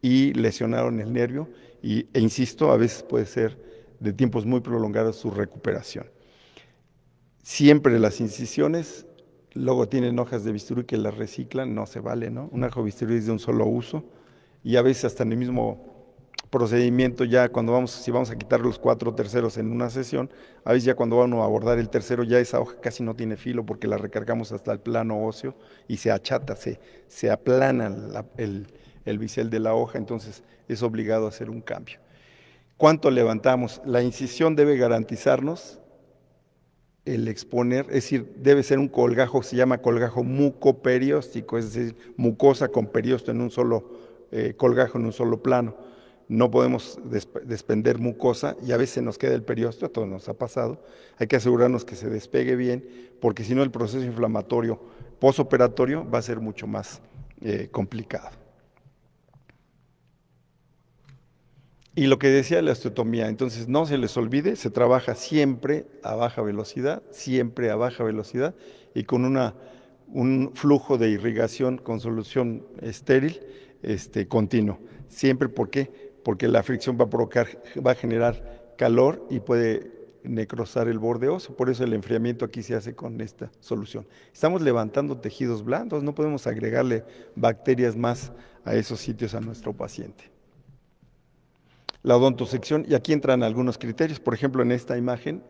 y lesionaron el nervio e insisto, a veces puede ser de tiempos muy prolongados su recuperación. Siempre las incisiones, luego tienen hojas de bisturí que las reciclan, no se vale, ¿no? Un ajo de bisturí es de un solo uso y a veces hasta en el mismo procedimiento ya si vamos a quitar los 4/3 en una sesión, a veces ya cuando vamos a abordar el tercero ya esa hoja casi no tiene filo porque la recargamos hasta el plano óseo y se achata, se aplana el bisel de la hoja, entonces es obligado a hacer un cambio. ¿Cuánto levantamos? La incisión debe garantizarnos el exponer, es decir, debe ser un colgajo, se llama colgajo mucoperióstico, es decir, mucosa con periosto en un solo colgajo, en un solo plano. No podemos desprender mucosa y a veces nos queda el periosto, a todos nos ha pasado. Hay que asegurarnos que se despegue bien, porque si no el proceso inflamatorio posoperatorio va a ser mucho más complicado. Y lo que decía la osteotomía, entonces no se les olvide, se trabaja siempre a baja velocidad y con un flujo de irrigación con solución estéril continuo. Siempre, ¿por qué? Porque la fricción va a generar calor y puede necrosar el borde óseo, por eso el enfriamiento aquí se hace con esta solución. Estamos levantando tejidos blandos, no podemos agregarle bacterias más a esos sitios a nuestro paciente. La odontosección, y aquí entran algunos criterios, por ejemplo en esta imagen,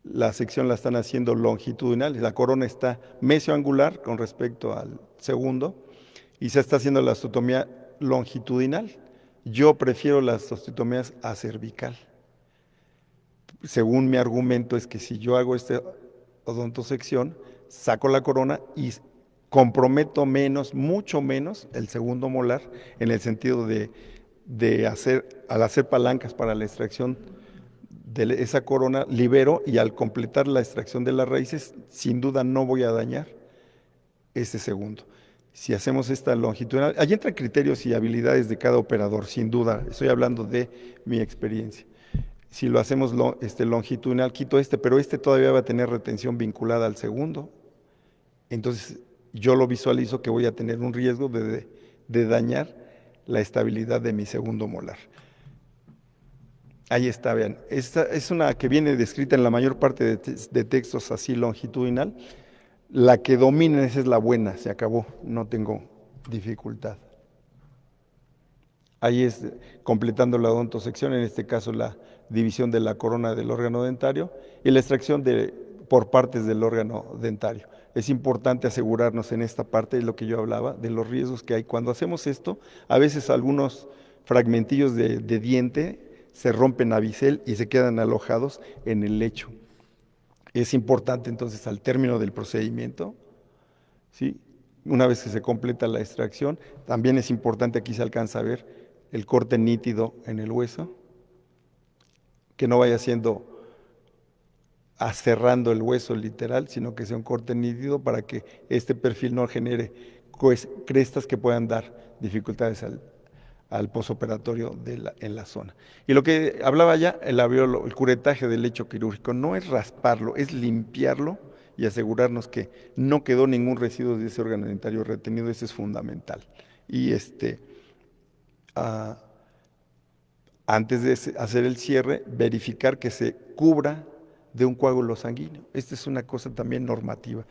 la sección la están haciendo longitudinal, la corona está mesioangular con respecto al segundo, y se está haciendo la osteotomía longitudinal. Yo prefiero las osteotomías acervical. Según mi argumento es que si yo hago esta odontosección, saco la corona y comprometo menos, mucho menos, el segundo molar, en el sentido al hacer palancas para la extracción de esa corona, libero y al completar la extracción de las raíces, sin duda no voy a dañar este segundo. Si hacemos esta longitudinal, allí entran criterios y habilidades de cada operador, sin duda, estoy hablando de mi experiencia. Si lo hacemos longitudinal, quito pero todavía va a tener retención vinculada al segundo. Entonces, yo lo visualizo que voy a tener un riesgo de dañar la estabilidad de mi segundo molar. Ahí está, vean. Esta es una que viene descrita en la mayor parte de textos así longitudinal. La que domina, esa es la buena, se acabó, no tengo dificultad. Ahí es completando la odontosección, en este caso la división de la corona del órgano dentario y la extracción por partes del órgano dentario. Es importante asegurarnos en esta parte de lo que yo hablaba, de los riesgos que hay. Cuando hacemos esto, a veces algunos fragmentillos de diente se rompen a bisel y se quedan alojados en el lecho. Es importante entonces al término del procedimiento, ¿sí? Una vez que se completa la extracción, también es importante, aquí se alcanza a ver el corte nítido en el hueso, que no vaya siendo aserrando el hueso literal, sino que sea un corte nítido para que este perfil no genere crestas que puedan dar dificultades al posoperatorio en la zona. Y lo que hablaba ya, el curetaje del lecho quirúrgico, no es rasparlo, es limpiarlo y asegurarnos que no quedó ningún residuo de ese órgano dentario retenido, eso es fundamental. Y antes de hacer el cierre, verificar que se cubra de un coágulo sanguíneo. Esta es una cosa también normativa.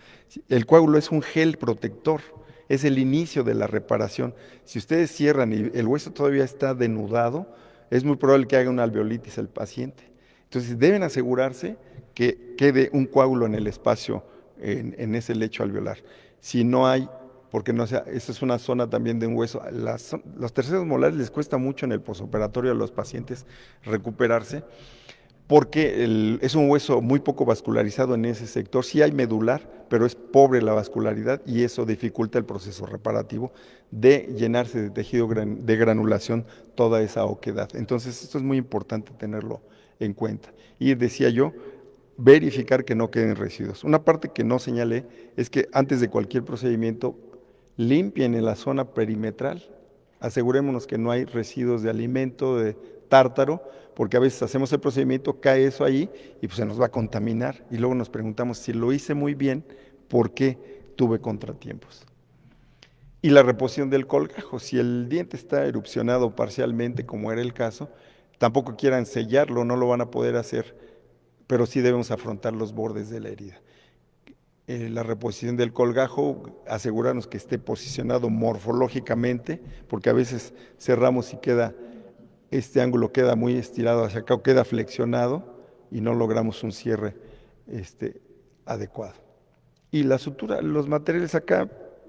El coágulo es un gel protector, es el inicio de la reparación. Si ustedes cierran y el hueso todavía está denudado, es muy probable que haga una alveolitis el paciente. Entonces deben asegurarse que quede un coágulo en el espacio, en ese lecho alveolar. Si no hay, porque no sea, esa es una zona también de un hueso. Los terceros molares les cuesta mucho en el posoperatorio a los pacientes recuperarse, porque es un hueso muy poco vascularizado en ese sector. Sí hay medular, pero es pobre la vascularidad y eso dificulta el proceso reparativo de llenarse de tejido de granulación toda esa oquedad. Entonces esto es muy importante tenerlo en cuenta. Y decía yo, verificar que no queden residuos. Una parte que no señalé es que antes de cualquier procedimiento limpien en la zona perimetral. Asegurémonos que no hay residuos de alimento, de tártaro, porque a veces hacemos el procedimiento, cae eso ahí y pues se nos va a contaminar y luego nos preguntamos si lo hice muy bien, ¿por qué tuve contratiempos? Y la reposición del colgajo, si el diente está erupcionado parcialmente, como era el caso, tampoco quieran sellarlo, no lo van a poder hacer, pero sí debemos afrontar los bordes de la herida. La reposición del colgajo, asegurarnos que esté posicionado morfológicamente, porque a veces cerramos y este ángulo queda muy estirado hacia acá o queda flexionado y no logramos un cierre adecuado. Y la sutura, los materiales acá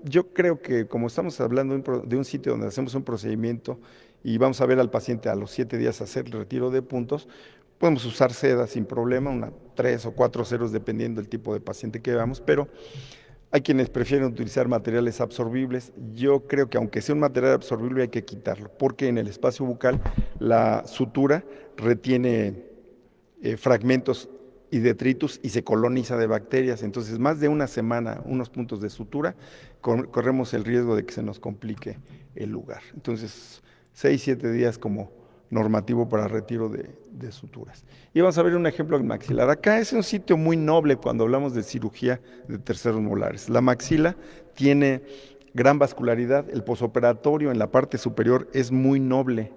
Yo creo que como estamos hablando de un sitio donde hacemos un procedimiento y vamos a ver al paciente a los 7 días hacer el retiro de puntos, podemos usar seda sin problema, 3 o 4 ceros dependiendo del tipo de paciente que veamos, pero hay quienes prefieren utilizar materiales absorbibles. Yo creo que aunque sea un material absorbible hay que quitarlo, porque en el espacio bucal la sutura retiene fragmentos y detritus y se coloniza de bacterias. Entonces, más de una semana, unos puntos de sutura, corremos el riesgo de que se nos complique el lugar. Entonces, 6, 7 días como normativo para retiro de suturas. Y vamos a ver un ejemplo del maxilar. Acá es un sitio muy noble cuando hablamos de cirugía de terceros molares. La maxila tiene gran vascularidad, el posoperatorio en la parte superior es muy noble,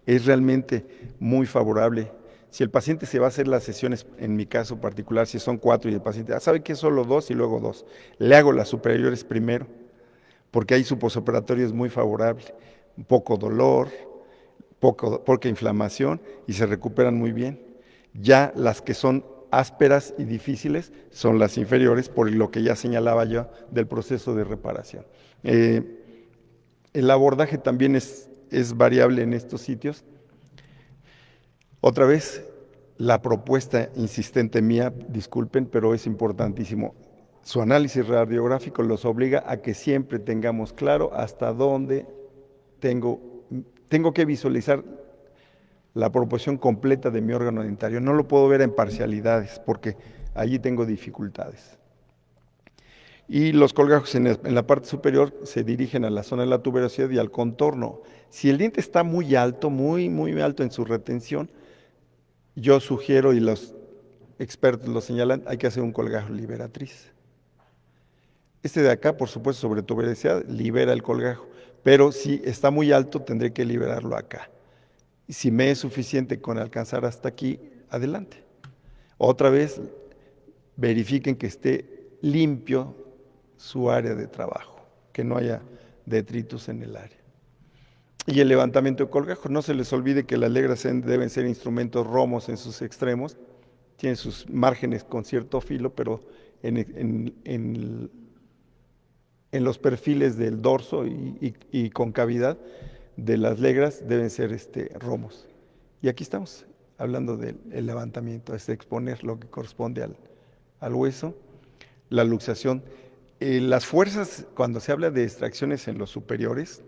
es realmente muy favorable. Si el paciente se va a hacer las sesiones, en mi caso particular, si son 4 y el paciente sabe que es solo 2 y luego 2, le hago las superiores primero, porque ahí su posoperatorio es muy favorable, poco dolor, poca inflamación y se recuperan muy bien. Ya las que son ásperas y difíciles son las inferiores, por lo que ya señalaba yo del proceso de reparación. El abordaje también es variable en estos sitios. Otra vez, la propuesta insistente mía, disculpen, pero es importantísimo. Su análisis radiográfico los obliga a que siempre tengamos claro hasta dónde tengo que visualizar la proporción completa de mi órgano dentario. No lo puedo ver en parcialidades porque allí tengo dificultades. Y los colgajos en la parte superior se dirigen a la zona de la tuberosidad y al contorno. Si el diente está muy alto, muy alto en su retención, yo sugiero, y los expertos lo señalan, hay que hacer un colgajo liberatriz. Este de acá, por supuesto, sobre tuberosidad, libera el colgajo, pero si está muy alto, tendré que liberarlo acá. Y si me es suficiente con alcanzar hasta aquí, adelante. Otra vez, verifiquen que esté limpio su área de trabajo, que no haya detritus en el área. Y el levantamiento de colgajo, no se les olvide que las legras deben ser instrumentos romos en sus extremos, tienen sus márgenes con cierto filo, pero en los perfiles del dorso y concavidad de las legras deben ser romos. Y aquí estamos hablando del levantamiento, es exponer lo que corresponde al hueso, la luxación. Las fuerzas, cuando se habla de extracciones en los superiores,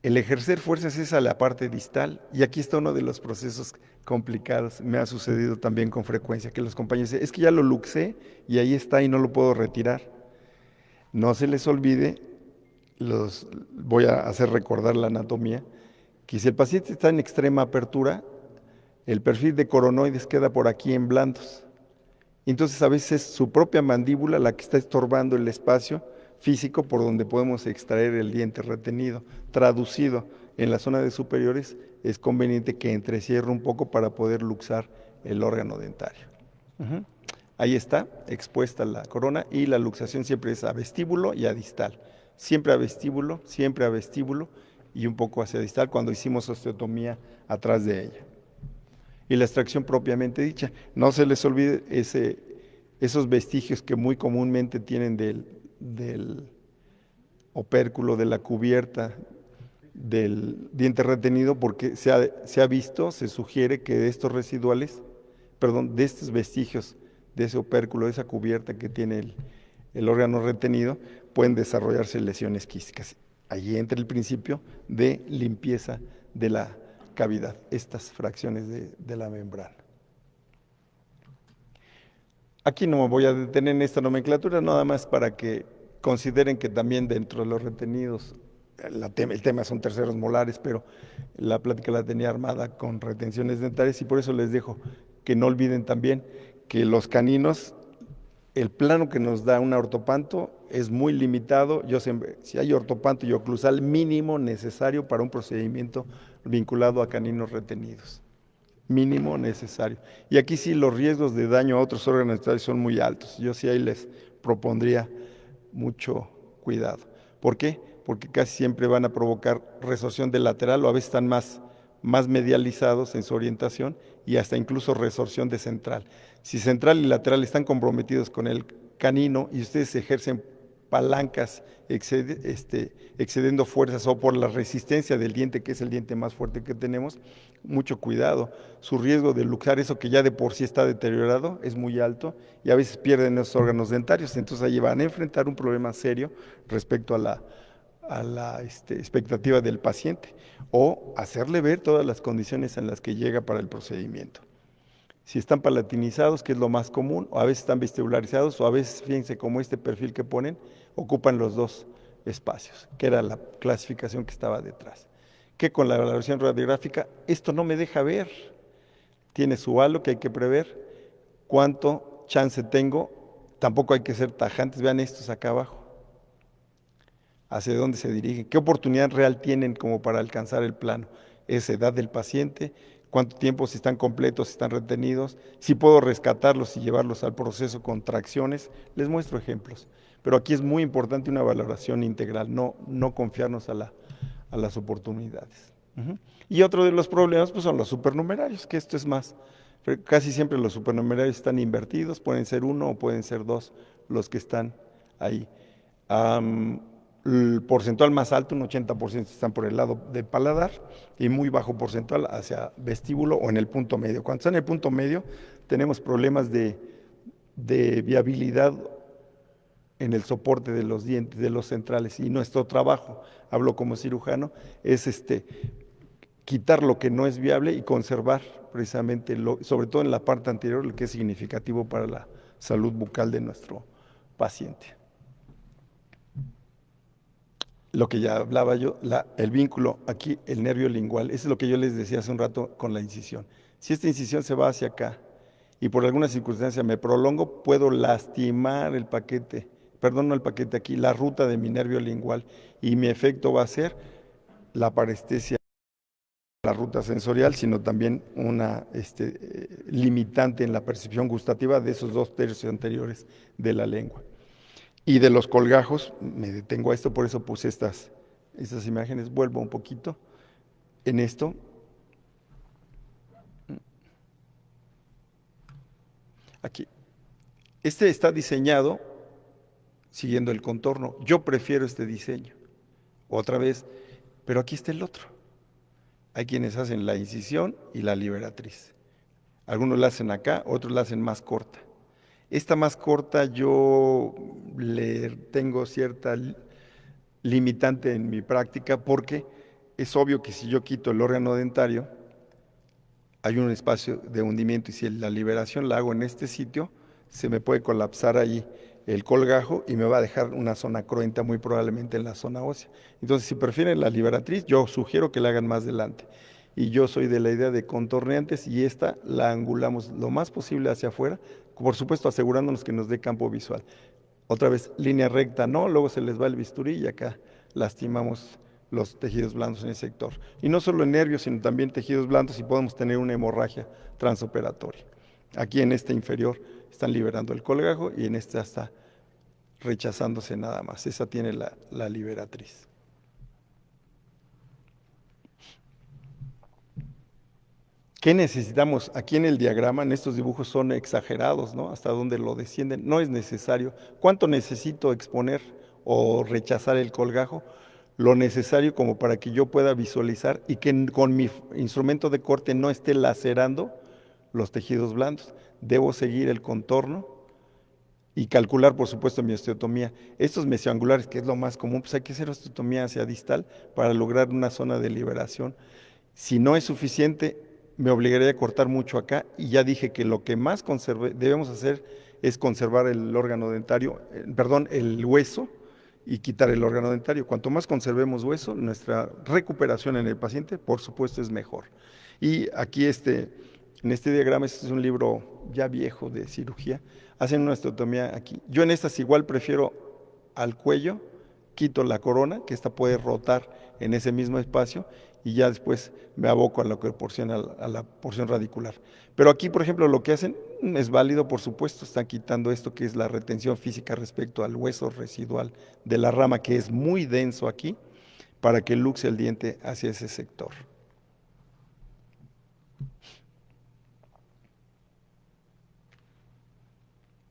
el ejercer fuerzas es a la parte distal, y aquí está uno de los procesos complicados. Me ha sucedido también con frecuencia que los compañeros dicen, es que ya lo luxé y ahí está y no lo puedo retirar. No se les olvide, voy a hacer recordar la anatomía, que si el paciente está en extrema apertura, el perfil de coronoides queda por aquí en blandos. Entonces a veces es su propia mandíbula la que está estorbando el espacio físico por donde podemos extraer el diente retenido. Traducido, en la zona de superiores es conveniente que entrecierre un poco para poder luxar el órgano dentario. Ahí está expuesta la corona y la luxación siempre es a vestíbulo y a distal. Siempre a vestíbulo y un poco hacia distal cuando hicimos osteotomía atrás de ella. Y la extracción propiamente dicha. No se les olvide esos vestigios que muy comúnmente tienen del opérculo, de la cubierta, del diente retenido, porque se ha visto, se sugiere que de estos residuales, de estos vestigios, de ese opérculo, de esa cubierta que tiene el órgano retenido, pueden desarrollarse lesiones quísticas. Allí entra el principio de limpieza de la cavidad, estas fracciones de la membrana. Aquí no me voy a detener en esta nomenclatura, nada más para que consideren que también dentro de los retenidos, el tema son terceros molares, pero la plática la tenía armada con retenciones dentarias y por eso les dejo que no olviden también que los caninos, el plano que nos da un ortopanto es muy limitado. Si hay ortopanto y oclusal mínimo necesario para un procedimiento vinculado a caninos retenidos. Mínimo necesario. Y aquí sí los riesgos de daño a otros órganos dentarios son muy altos. Yo sí ahí les propondría mucho cuidado. ¿Por qué? Porque casi siempre van a provocar resorción del lateral o a veces están más medializados en su orientación y hasta incluso resorción de central. Si central y lateral están comprometidos con el canino y ustedes ejercen palancas excediendo fuerzas o por la resistencia del diente, que es el diente más fuerte que tenemos, mucho cuidado. Su riesgo de luxar eso que ya de por sí está deteriorado es muy alto y a veces pierden esos órganos dentarios, entonces ahí van a enfrentar un problema serio respecto a la expectativa del paciente o hacerle ver todas las condiciones en las que llega para el procedimiento. Si están palatinizados, que es lo más común, o a veces están vestibularizados, o a veces, fíjense como este perfil que ponen, ocupan los dos espacios, que era la clasificación que estaba detrás. Que con la valoración radiográfica, esto no me deja ver. Tiene su halo que hay que prever, cuánto chance tengo, tampoco hay que ser tajantes, vean estos acá abajo. Hacia dónde se dirigen, qué oportunidad real tienen como para alcanzar el plano, es edad del paciente, cuánto tiempo, si están completos, si están retenidos, si puedo rescatarlos y llevarlos al proceso con tracciones, les muestro ejemplos. Pero aquí es muy importante una valoración integral, no confiarnos a las oportunidades. Y otro de los problemas pues, son los supernumerarios, que esto es más, casi siempre los supernumerarios están invertidos, pueden ser 1 o pueden ser 2 los que están ahí. El porcentual más alto, un 80% están por el lado de paladar y muy bajo porcentual hacia vestíbulo o en el punto medio. Cuando está en el punto medio tenemos problemas de viabilidad en el soporte de los dientes, de los centrales, y nuestro trabajo, hablo como cirujano, es quitar lo que no es viable y conservar precisamente, sobre todo en la parte anterior, lo que es significativo para la salud bucal de nuestro paciente. Lo que ya hablaba yo, el vínculo aquí, el nervio lingual, eso es lo que yo les decía hace un rato con la incisión. Si esta incisión se va hacia acá y por alguna circunstancia me prolongo, puedo lastimar el paquete, perdón, no el paquete aquí, la ruta de mi nervio lingual, y mi efecto va a ser la parestesia, la ruta sensorial, sino también una limitante en la percepción gustativa de esos 2/3 anteriores de la lengua. Y de los colgajos, me detengo a esto, por eso puse estas imágenes, vuelvo un poquito en esto. Aquí. Este está diseñado siguiendo el contorno. Yo prefiero este diseño. Otra vez, pero aquí está el otro. Hay quienes hacen la incisión y la liberatriz. Algunos la hacen acá, otros la hacen más corta. Esta más corta yo le tengo cierta limitante en mi práctica porque es obvio que si yo quito el órgano dentario, hay un espacio de hundimiento y si la liberación la hago en este sitio, se me puede colapsar ahí el colgajo y me va a dejar una zona cruenta muy probablemente en la zona ósea. Entonces, si prefieren la liberatriz, yo sugiero que la hagan más adelante. Y yo soy de la idea de contorneantes y esta la angulamos lo más posible hacia afuera, por supuesto asegurándonos que nos dé campo visual. Otra vez, línea recta no, luego se les va el bisturí y acá lastimamos los tejidos blandos en el sector. Y no solo en nervios, sino también tejidos blandos y podemos tener una hemorragia transoperatoria. Aquí en este inferior están liberando el colgajo y en esta está rechazándose nada más. Esa tiene la liberatriz. ¿Qué necesitamos? Aquí en el diagrama, en estos dibujos son exagerados, ¿no? Hasta donde lo descienden, no es necesario. ¿Cuánto necesito exponer o rechazar el colgajo? Lo necesario como para que yo pueda visualizar y que con mi instrumento de corte no esté lacerando los tejidos blandos. Debo seguir el contorno y calcular, por supuesto, mi osteotomía. Estos mesioangulares, que es lo más común, pues hay que hacer osteotomía hacia distal para lograr una zona de liberación. Si no es suficiente, me obligaría a cortar mucho acá y ya dije que lo que más debemos hacer es conservar el órgano dentario, el hueso y quitar el órgano dentario. Cuanto más conservemos hueso, nuestra recuperación en el paciente, por supuesto, es mejor. Y aquí en este diagrama, este es un libro ya viejo de cirugía, hacen una osteotomía aquí. Yo en estas igual prefiero al cuello, quito la corona, que esta puede rotar en ese mismo espacio, y ya después me aboco a lo que proporciona a la porción radicular. Pero aquí, por ejemplo, lo que hacen es válido, por supuesto, están quitando esto que es la retención física respecto al hueso residual de la rama, que es muy denso aquí, para que luxe el diente hacia ese sector.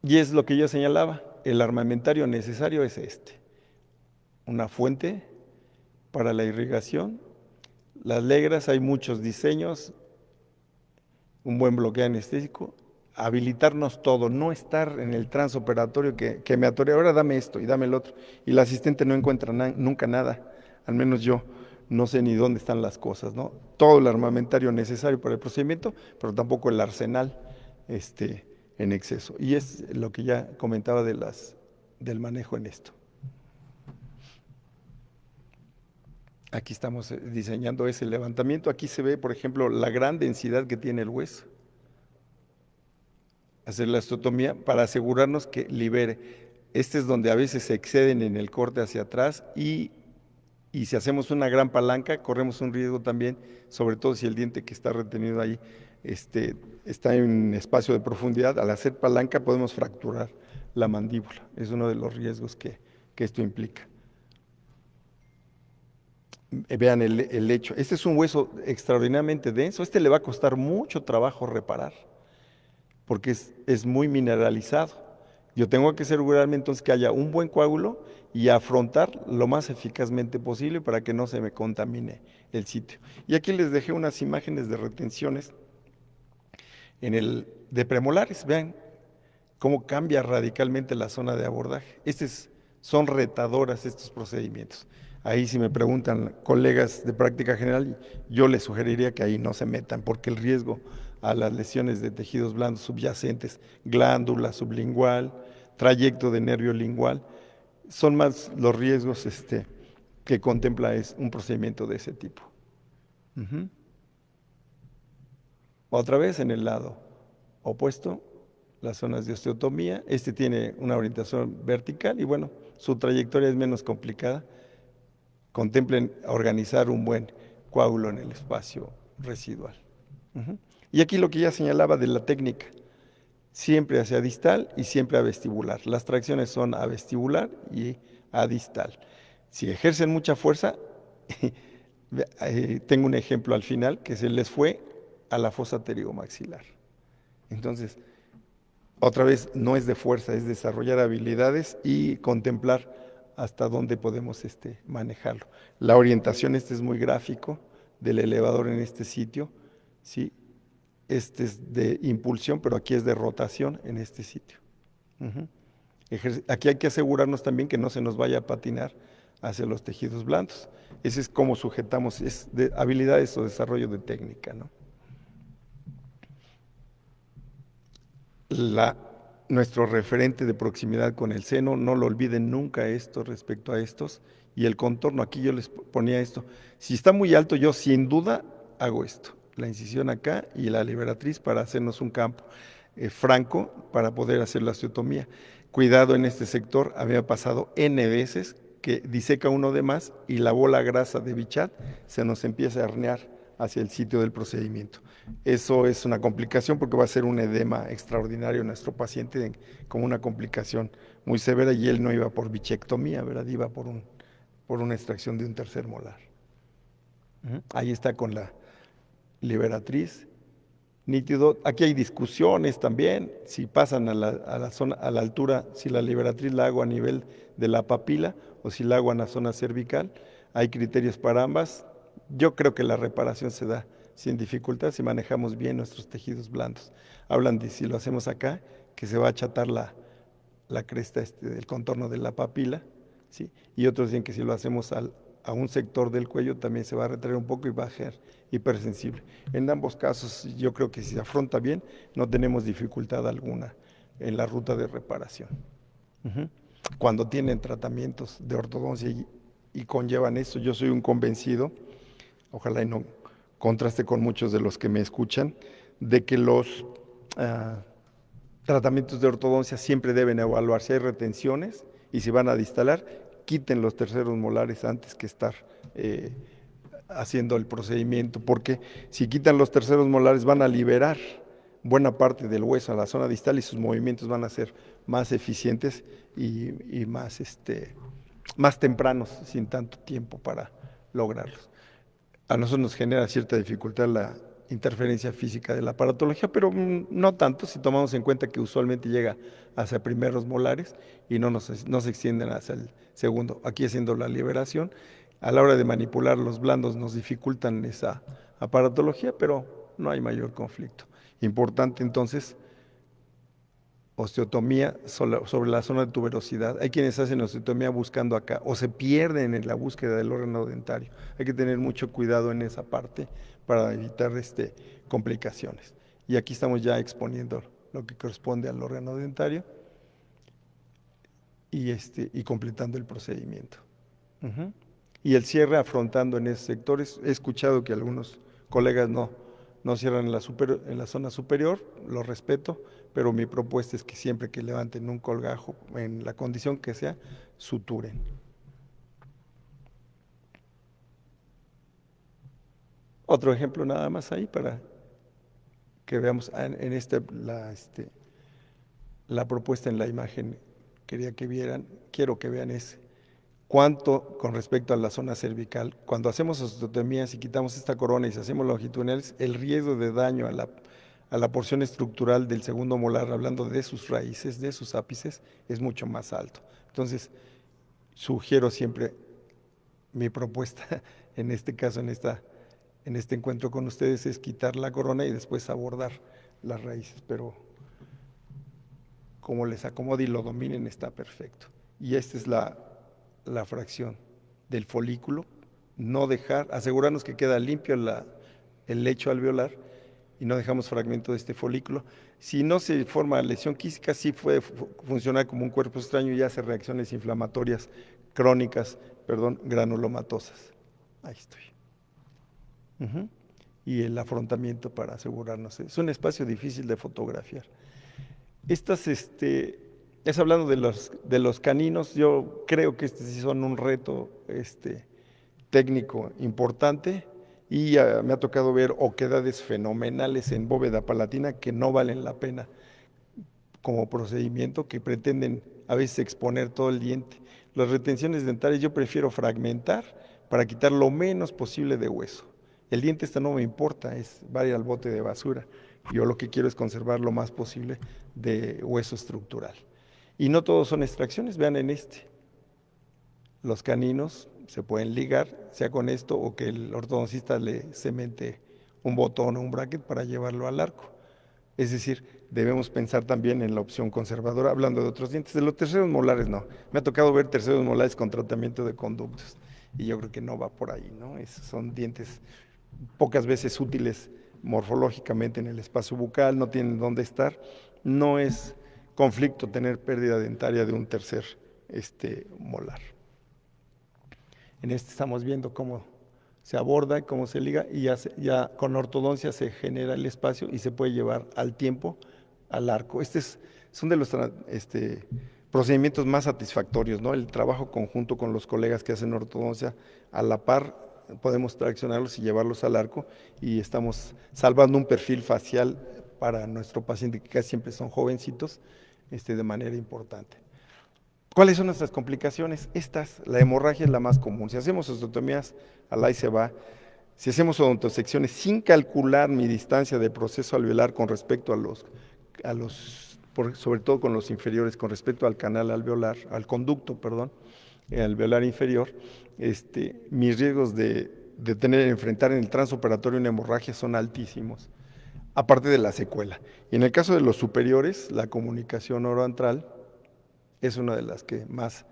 Y es lo que yo señalaba, el armamentario necesario es una fuente para la irrigación, las legras, hay muchos diseños, un buen bloqueo anestésico, habilitarnos todo, no estar en el transoperatorio que me atore, ahora dame esto y dame el otro, y el asistente no encuentra nunca nada, al menos yo no sé ni dónde están las cosas, ¿no? Todo el armamentario necesario para el procedimiento, pero tampoco el arsenal en exceso. Y es lo que ya comentaba del manejo en esto. Aquí estamos diseñando ese levantamiento. Aquí se ve, por ejemplo, la gran densidad que tiene el hueso. Hacer la osteotomía para asegurarnos que libere. Este es donde a veces se exceden en el corte hacia atrás y si hacemos una gran palanca, corremos un riesgo también, sobre todo si el diente que está retenido ahí está en espacio de profundidad. Al hacer palanca podemos fracturar la mandíbula. Es uno de los riesgos que esto implica. Vean el lecho. Este es un hueso extraordinariamente denso. Este le va a costar mucho trabajo reparar, porque es muy mineralizado. Yo tengo que asegurarme entonces que haya un buen coágulo y afrontar lo más eficazmente posible para que no se me contamine el sitio. Y aquí les dejé unas imágenes de retenciones de premolares. Vean cómo cambia radicalmente la zona de abordaje. Son retadoras estos procedimientos. Ahí si me preguntan colegas de práctica general, yo les sugeriría que ahí no se metan, porque el riesgo a las lesiones de tejidos blandos subyacentes, glándula sublingual, trayecto de nervio lingual, son más los riesgos que contempla un procedimiento de ese tipo. Otra vez en el lado opuesto, las zonas de osteotomía. Tiene una orientación vertical y bueno, su trayectoria es menos complicada. Contemplen organizar un buen coágulo en el espacio residual. Y aquí lo que ya señalaba de la técnica, siempre hacia distal y siempre a vestibular. Las tracciones son a vestibular y a distal. Si ejercen mucha fuerza, tengo un ejemplo al final que se les fue a la fosa pteriomaxilar. Entonces, otra vez no es de fuerza, es desarrollar habilidades y contemplar hasta dónde podemos manejarlo. La orientación, es muy gráfico, del elevador en este sitio, ¿sí? Es de impulsión, pero aquí es de rotación en este sitio. Aquí hay que asegurarnos también que no se nos vaya a patinar hacia los tejidos blandos. Ese es cómo sujetamos, es de habilidades o desarrollo de técnica, ¿no? Nuestro referente de proximidad con el seno, no lo olviden nunca esto respecto a estos, y el contorno, aquí yo les ponía esto. Si está muy alto, yo sin duda hago esto, la incisión acá y la liberatriz para hacernos un campo franco para poder hacer la osteotomía. Cuidado en este sector, había pasado N veces que diseca uno de más y la bola grasa de Bichat se nos empieza a herniar hacia el sitio del procedimiento. Eso es una complicación porque va a ser un edema extraordinario en nuestro paciente como una complicación muy severa, y él no iba por bichectomía, ¿verdad? Iba por una extracción de un tercer molar. Ahí está con la liberatriz, nítido. Aquí hay discusiones también, si pasan a la zona, a la altura, si la liberatriz la hago a nivel de la papila o si la hago en la zona cervical. Hay criterios para ambas. Yo creo que la reparación se da sin dificultad si manejamos bien nuestros tejidos blandos. Hablan de si lo hacemos acá, que se va a achatar la cresta del contorno de la papila, ¿sí? Y otros dicen que si lo hacemos a un sector del cuello también se va a retraer un poco y va a ser hipersensible. En ambos casos yo creo que si se afronta bien no tenemos dificultad alguna en la ruta de reparación. Cuando tienen tratamientos de ortodoncia y conllevan eso, yo soy un convencido, ojalá y no contraste con muchos de los que me escuchan, de que los tratamientos de ortodoncia siempre deben evaluar si hay retenciones y si van a distalar, quiten los terceros molares antes que estar haciendo el procedimiento, porque si quitan los terceros molares van a liberar buena parte del hueso a la zona distal y sus movimientos van a ser más eficientes y más tempranos, sin tanto tiempo para lograrlos. A nosotros nos genera cierta dificultad interferencia física de la aparatología, pero no tanto si tomamos en cuenta que usualmente llega hacia primeros molares y no se extienden hacia el segundo. Aquí haciendo la liberación, a la hora de manipular los blandos nos dificultan esa aparatología, pero no hay mayor conflicto. Importante entonces, osteotomía sobre la zona de tuberosidad. Hay quienes hacen osteotomía buscando acá o se pierden en la búsqueda del órgano dentario. Hay que tener mucho cuidado en esa parte para evitar complicaciones. Y aquí estamos ya exponiendo lo que corresponde al órgano dentario y completando el procedimiento. Y el cierre afrontando en esos sectores. He escuchado que algunos colegas no cierran en la zona superior, lo respeto, pero mi propuesta es que siempre que levanten un colgajo, en la condición que sea, suturen. Otro ejemplo nada más ahí para que veamos la propuesta en la imagen. Quiero que vean cuánto con respecto a la zona cervical, cuando hacemos osteotomías y quitamos esta corona y si hacemos longitudinales, el riesgo de daño a la porción estructural del segundo molar, hablando de sus raíces, de sus ápices, es mucho más alto. Entonces, sugiero siempre mi propuesta, en este caso, en este encuentro con ustedes, es quitar la corona y después abordar las raíces, pero como les acomode y lo dominen, está perfecto. Y esta es la fracción del folículo, asegurarnos que queda limpio el lecho alveolar y no dejamos fragmento de este folículo. Si no se forma lesión quística, sí puede funcionar como un cuerpo extraño y hace reacciones inflamatorias crónicas, granulomatosas. Ahí estoy. Y el afrontamiento para asegurarnos. Es un espacio difícil de fotografiar. Es hablando de los caninos, yo creo que sí son un reto técnico importante y me ha tocado ver oquedades fenomenales en bóveda palatina que no valen la pena como procedimiento, que pretenden a veces exponer todo el diente. Las retenciones dentarias yo prefiero fragmentar para quitar lo menos posible de hueso. El diente no me importa, va a ir al bote de basura. Yo lo que quiero es conservar lo más posible de hueso estructural. Y no todos son extracciones, vean en los caninos se pueden ligar, sea con esto o que el ortodoncista le cemente un botón o un bracket para llevarlo al arco. Es decir, debemos pensar también en la opción conservadora, hablando de otros dientes. De los terceros molares no. Me ha tocado ver terceros molares con tratamiento de conductos y yo creo que no va por ahí, ¿no? Son dientes pocas veces útiles morfológicamente en el espacio bucal, no tienen dónde estar. No es conflicto tener pérdida dentaria de un tercer molar. En estamos viendo cómo se aborda, cómo se liga y ya con ortodoncia se genera el espacio y se puede llevar al tiempo al arco. Son de los procedimientos más satisfactorios, ¿no? El trabajo conjunto con los colegas que hacen ortodoncia a la par, podemos traccionarlos y llevarlos al arco y estamos salvando un perfil facial para nuestro paciente, que casi siempre son jovencitos, de manera importante. ¿Cuáles son nuestras complicaciones? La hemorragia es la más común. Si hacemos osteotomías, al ahí se va. Si hacemos odontosecciones sin calcular mi distancia de proceso alveolar con respecto sobre todo con los inferiores, con respecto al canal alveolar, al conducto, alveolar inferior, mis riesgos de enfrentar en el transoperatorio una hemorragia son altísimos, aparte de la secuela. Y en el caso de los superiores, la comunicación oroantral es una de las que más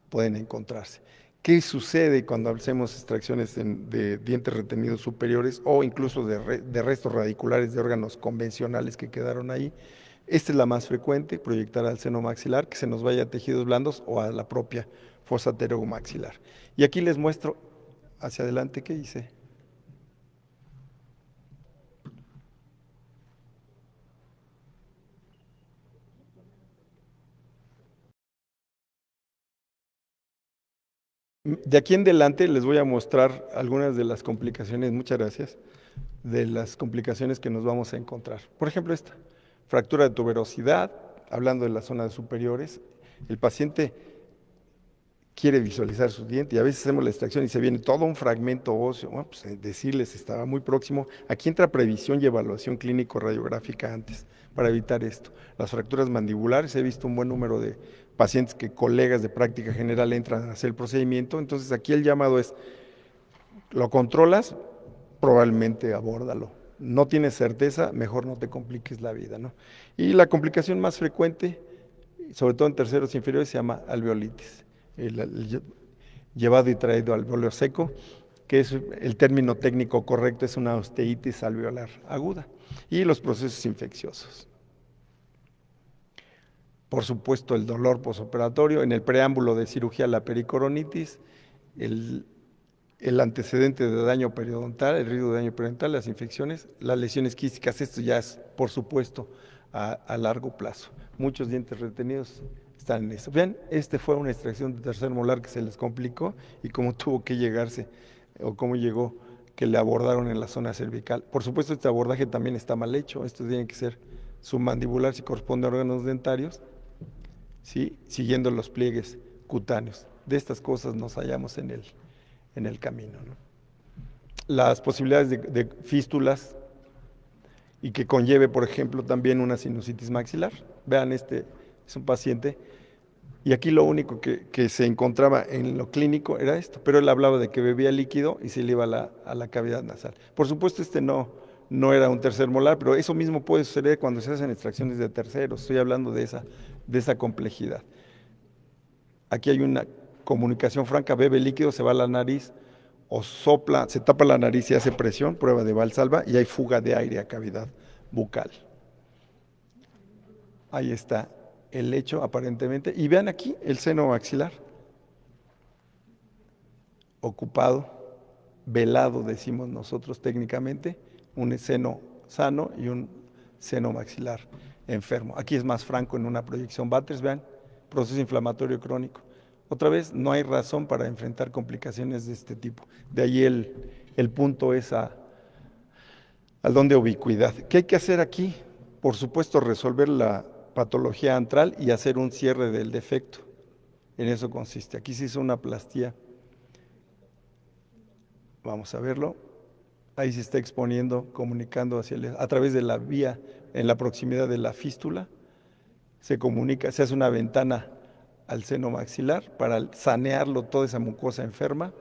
pueden encontrarse. ¿Qué sucede cuando hacemos extracciones de dientes retenidos superiores o incluso de restos radiculares de órganos convencionales que quedaron ahí? Esta es la más frecuente, proyectar al seno maxilar, que se nos vaya a tejidos blandos o a la propia fosa pteromaxilar. Y aquí les muestro hacia adelante qué hice. De aquí en adelante les voy a mostrar algunas de las complicaciones, muchas gracias, de las complicaciones que nos vamos a encontrar. Por ejemplo, fractura de tuberosidad, hablando de las zonas superiores. El paciente quiere visualizar su diente y a veces hacemos la extracción y se viene todo un fragmento óseo. Bueno, pues decirles estaba muy próximo. Aquí entra previsión y evaluación clínico-radiográfica antes para evitar esto. Las fracturas mandibulares, he visto un buen número de pacientes que colegas de práctica general entran a hacer el procedimiento. Entonces aquí el llamado es, ¿lo controlas? Probablemente abórdalo. No tienes certeza, mejor no te compliques la vida, ¿no? Y la complicación más frecuente, sobre todo en terceros inferiores, se llama alveolitis. El llevado y traído alveoleo seco, que es el término técnico correcto, es una osteitis alveolar aguda, y los procesos infecciosos. Por supuesto, el dolor posoperatorio, en el preámbulo de cirugía la pericoronitis, el antecedente de daño periodontal, el riesgo de daño periodontal, las infecciones, las lesiones quísticas, esto ya es, por supuesto, a largo plazo. Muchos dientes retenidos están en eso. Vean, fue una extracción de tercer molar que se les complicó y cómo tuvo que llegarse, o cómo llegó, que le abordaron en la zona cervical. Por supuesto, este abordaje también está mal hecho, esto tiene que ser submandibular si corresponde a órganos dentarios, ¿sí? Siguiendo los pliegues cutáneos. De estas cosas nos hallamos en el camino, ¿no? Las posibilidades de fístulas y que conlleve, por ejemplo, también una sinusitis maxilar. Vean, es un paciente, y aquí lo único que se encontraba en lo clínico era esto, pero él hablaba de que bebía líquido y se le iba a la cavidad nasal. Por supuesto, no era un tercer molar, pero eso mismo puede suceder cuando se hacen extracciones de terceros. Estoy hablando de esa complejidad. Aquí hay una comunicación franca, bebe líquido, se va a la nariz, o sopla, se tapa la nariz y hace presión, prueba de Valsalva, y hay fuga de aire a cavidad bucal. Ahí está el hecho aparentemente. Y vean aquí el seno maxilar. Ocupado, velado, decimos nosotros técnicamente, un seno sano y un seno maxilar enfermo. Aquí es más franco en una proyección Batters, vean, proceso inflamatorio crónico. Otra vez, no hay razón para enfrentar complicaciones de este tipo. De ahí el punto es al don de ubicuidad. ¿Qué hay que hacer aquí? Por supuesto, resolver la patología antral y hacer un cierre del defecto. En eso consiste. Aquí se hizo una plastía. Vamos a verlo. Ahí se está exponiendo, comunicando a través de la vía, en la proximidad de la fístula. Se comunica, se hace una ventana al seno maxilar para sanearlo, toda esa mucosa enferma.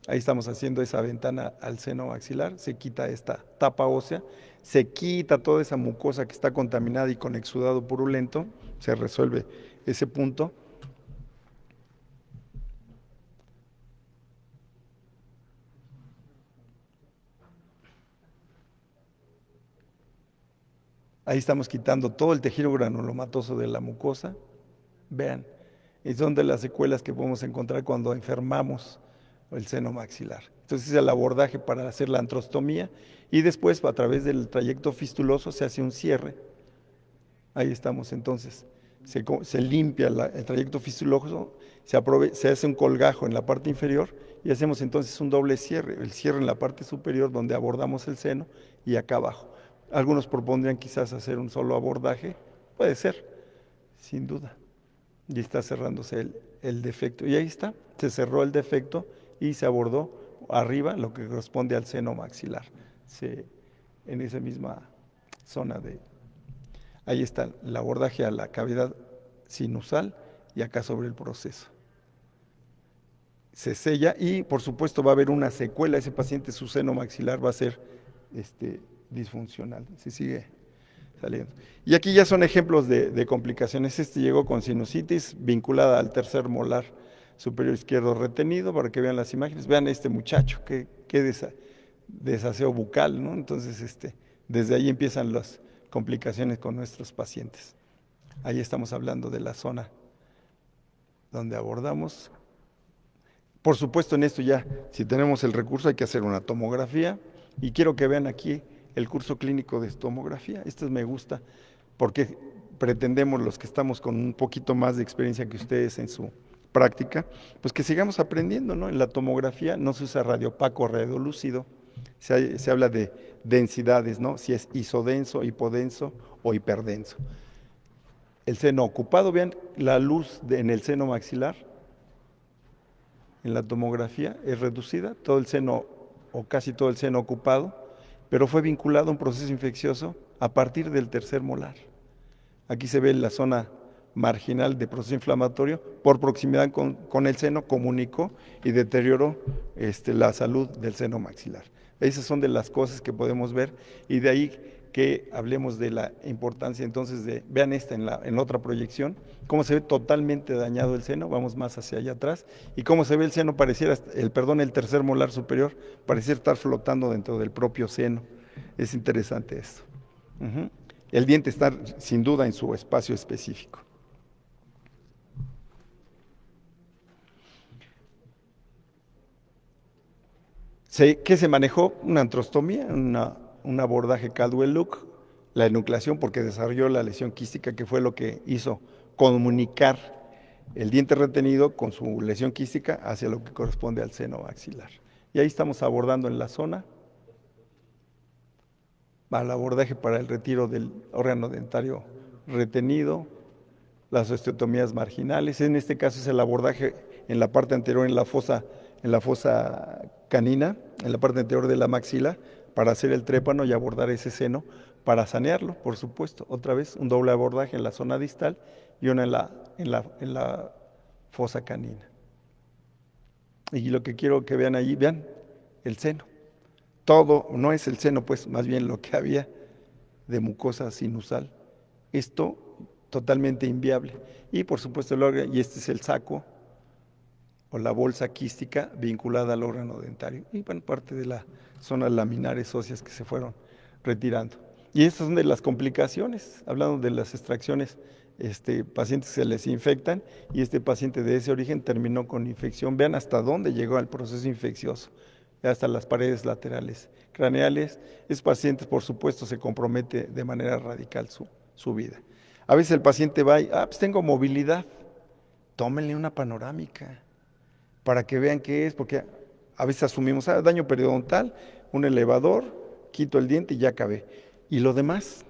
Ahí estamos haciendo esa ventana al seno maxilar, se quita esta tapa ósea, se quita toda esa mucosa que está contaminada y con exudado purulento, se resuelve ese punto. Ahí estamos quitando todo el tejido granulomatoso de la mucosa. Vean, y son de las secuelas que podemos encontrar cuando enfermamos el seno maxilar. Entonces es el abordaje para hacer la antrostomía y después a través del trayecto fistuloso se hace un cierre. Ahí estamos entonces, se limpia el trayecto fistuloso, se hace un colgajo en la parte inferior y hacemos entonces un doble cierre, el cierre en la parte superior donde abordamos el seno y acá abajo. Algunos propondrían quizás hacer un solo abordaje, puede ser, sin duda. Y está cerrándose el defecto. Y ahí está, se cerró el defecto y se abordó arriba lo que corresponde al seno maxilar. En esa misma zona ahí está el abordaje a la cavidad sinusal y acá sobre el proceso. Se sella y por supuesto va a haber una secuela. Ese paciente, su seno maxilar va a ser disfuncional. Se sigue saliendo. Y aquí ya son ejemplos de complicaciones. Llegó con sinusitis vinculada al tercer molar superior izquierdo retenido, para que vean las imágenes. Vean este muchacho, qué desaseo bucal, ¿no? Entonces, desde ahí empiezan las complicaciones con nuestros pacientes. Ahí estamos hablando de la zona donde abordamos. Por supuesto, en esto ya, si tenemos el recurso, hay que hacer una tomografía. Y quiero que vean aquí el curso clínico de tomografía. Esto me gusta porque pretendemos, los que estamos con un poquito más de experiencia que ustedes en su práctica, pues que sigamos aprendiendo, ¿no? En la tomografía no se usa radiopaco o radiolúcido, se habla de densidades, ¿no? Si es isodenso, hipodenso o hiperdenso. El seno ocupado, vean la luz en el seno maxilar, en la tomografía es reducida, todo el seno o casi todo el seno ocupado, pero fue vinculado a un proceso infeccioso a partir del tercer molar. Aquí se ve la zona marginal de proceso inflamatorio, por proximidad con el seno, comunicó y deterioró la salud del seno maxilar. Esas son de las cosas que podemos ver, y de ahí que hablemos de la importancia entonces de, vean esta en otra proyección, cómo se ve totalmente dañado el seno, vamos más hacia allá atrás, y cómo se ve el seno pareciera, el tercer molar superior, pareciera estar flotando dentro del propio seno. Es interesante esto. El diente está sin duda en su espacio específico. ¿Qué se manejó? Una antrostomía, un abordaje Caldwell-Luke, la enucleación, porque desarrolló la lesión quística, que fue lo que hizo comunicar el diente retenido con su lesión quística hacia lo que corresponde al seno maxilar. Y ahí estamos abordando en la zona al abordaje para el retiro del órgano dentario retenido, las osteotomías marginales. En este caso es el abordaje en la parte anterior, en la fosa canina, en la parte anterior de la maxila, para hacer el trépano y abordar ese seno, para sanearlo, por supuesto. Otra vez, un doble abordaje en la zona distal y una en la fosa canina. Y lo que quiero que vean allí, vean el seno. Todo, no es el seno, pues, más bien lo que había de mucosa sinusal. Esto totalmente inviable. Y por supuesto, y este es el saco o la bolsa quística vinculada al órgano dentario. Y bueno, parte de las zonas laminares óseas que se fueron retirando. Y estas son de las complicaciones, hablando de las extracciones, pacientes se les infectan, y este paciente de ese origen terminó con infección. Vean hasta dónde llegó el proceso infeccioso, hasta las paredes laterales craneales. Esos pacientes, por supuesto, se compromete de manera radical su vida. A veces el paciente va y, pues tengo movilidad, tómenle una panorámica para que vean qué es, porque a veces asumimos, daño periodontal, un elevador, quito el diente y ya acabé. Y lo demás,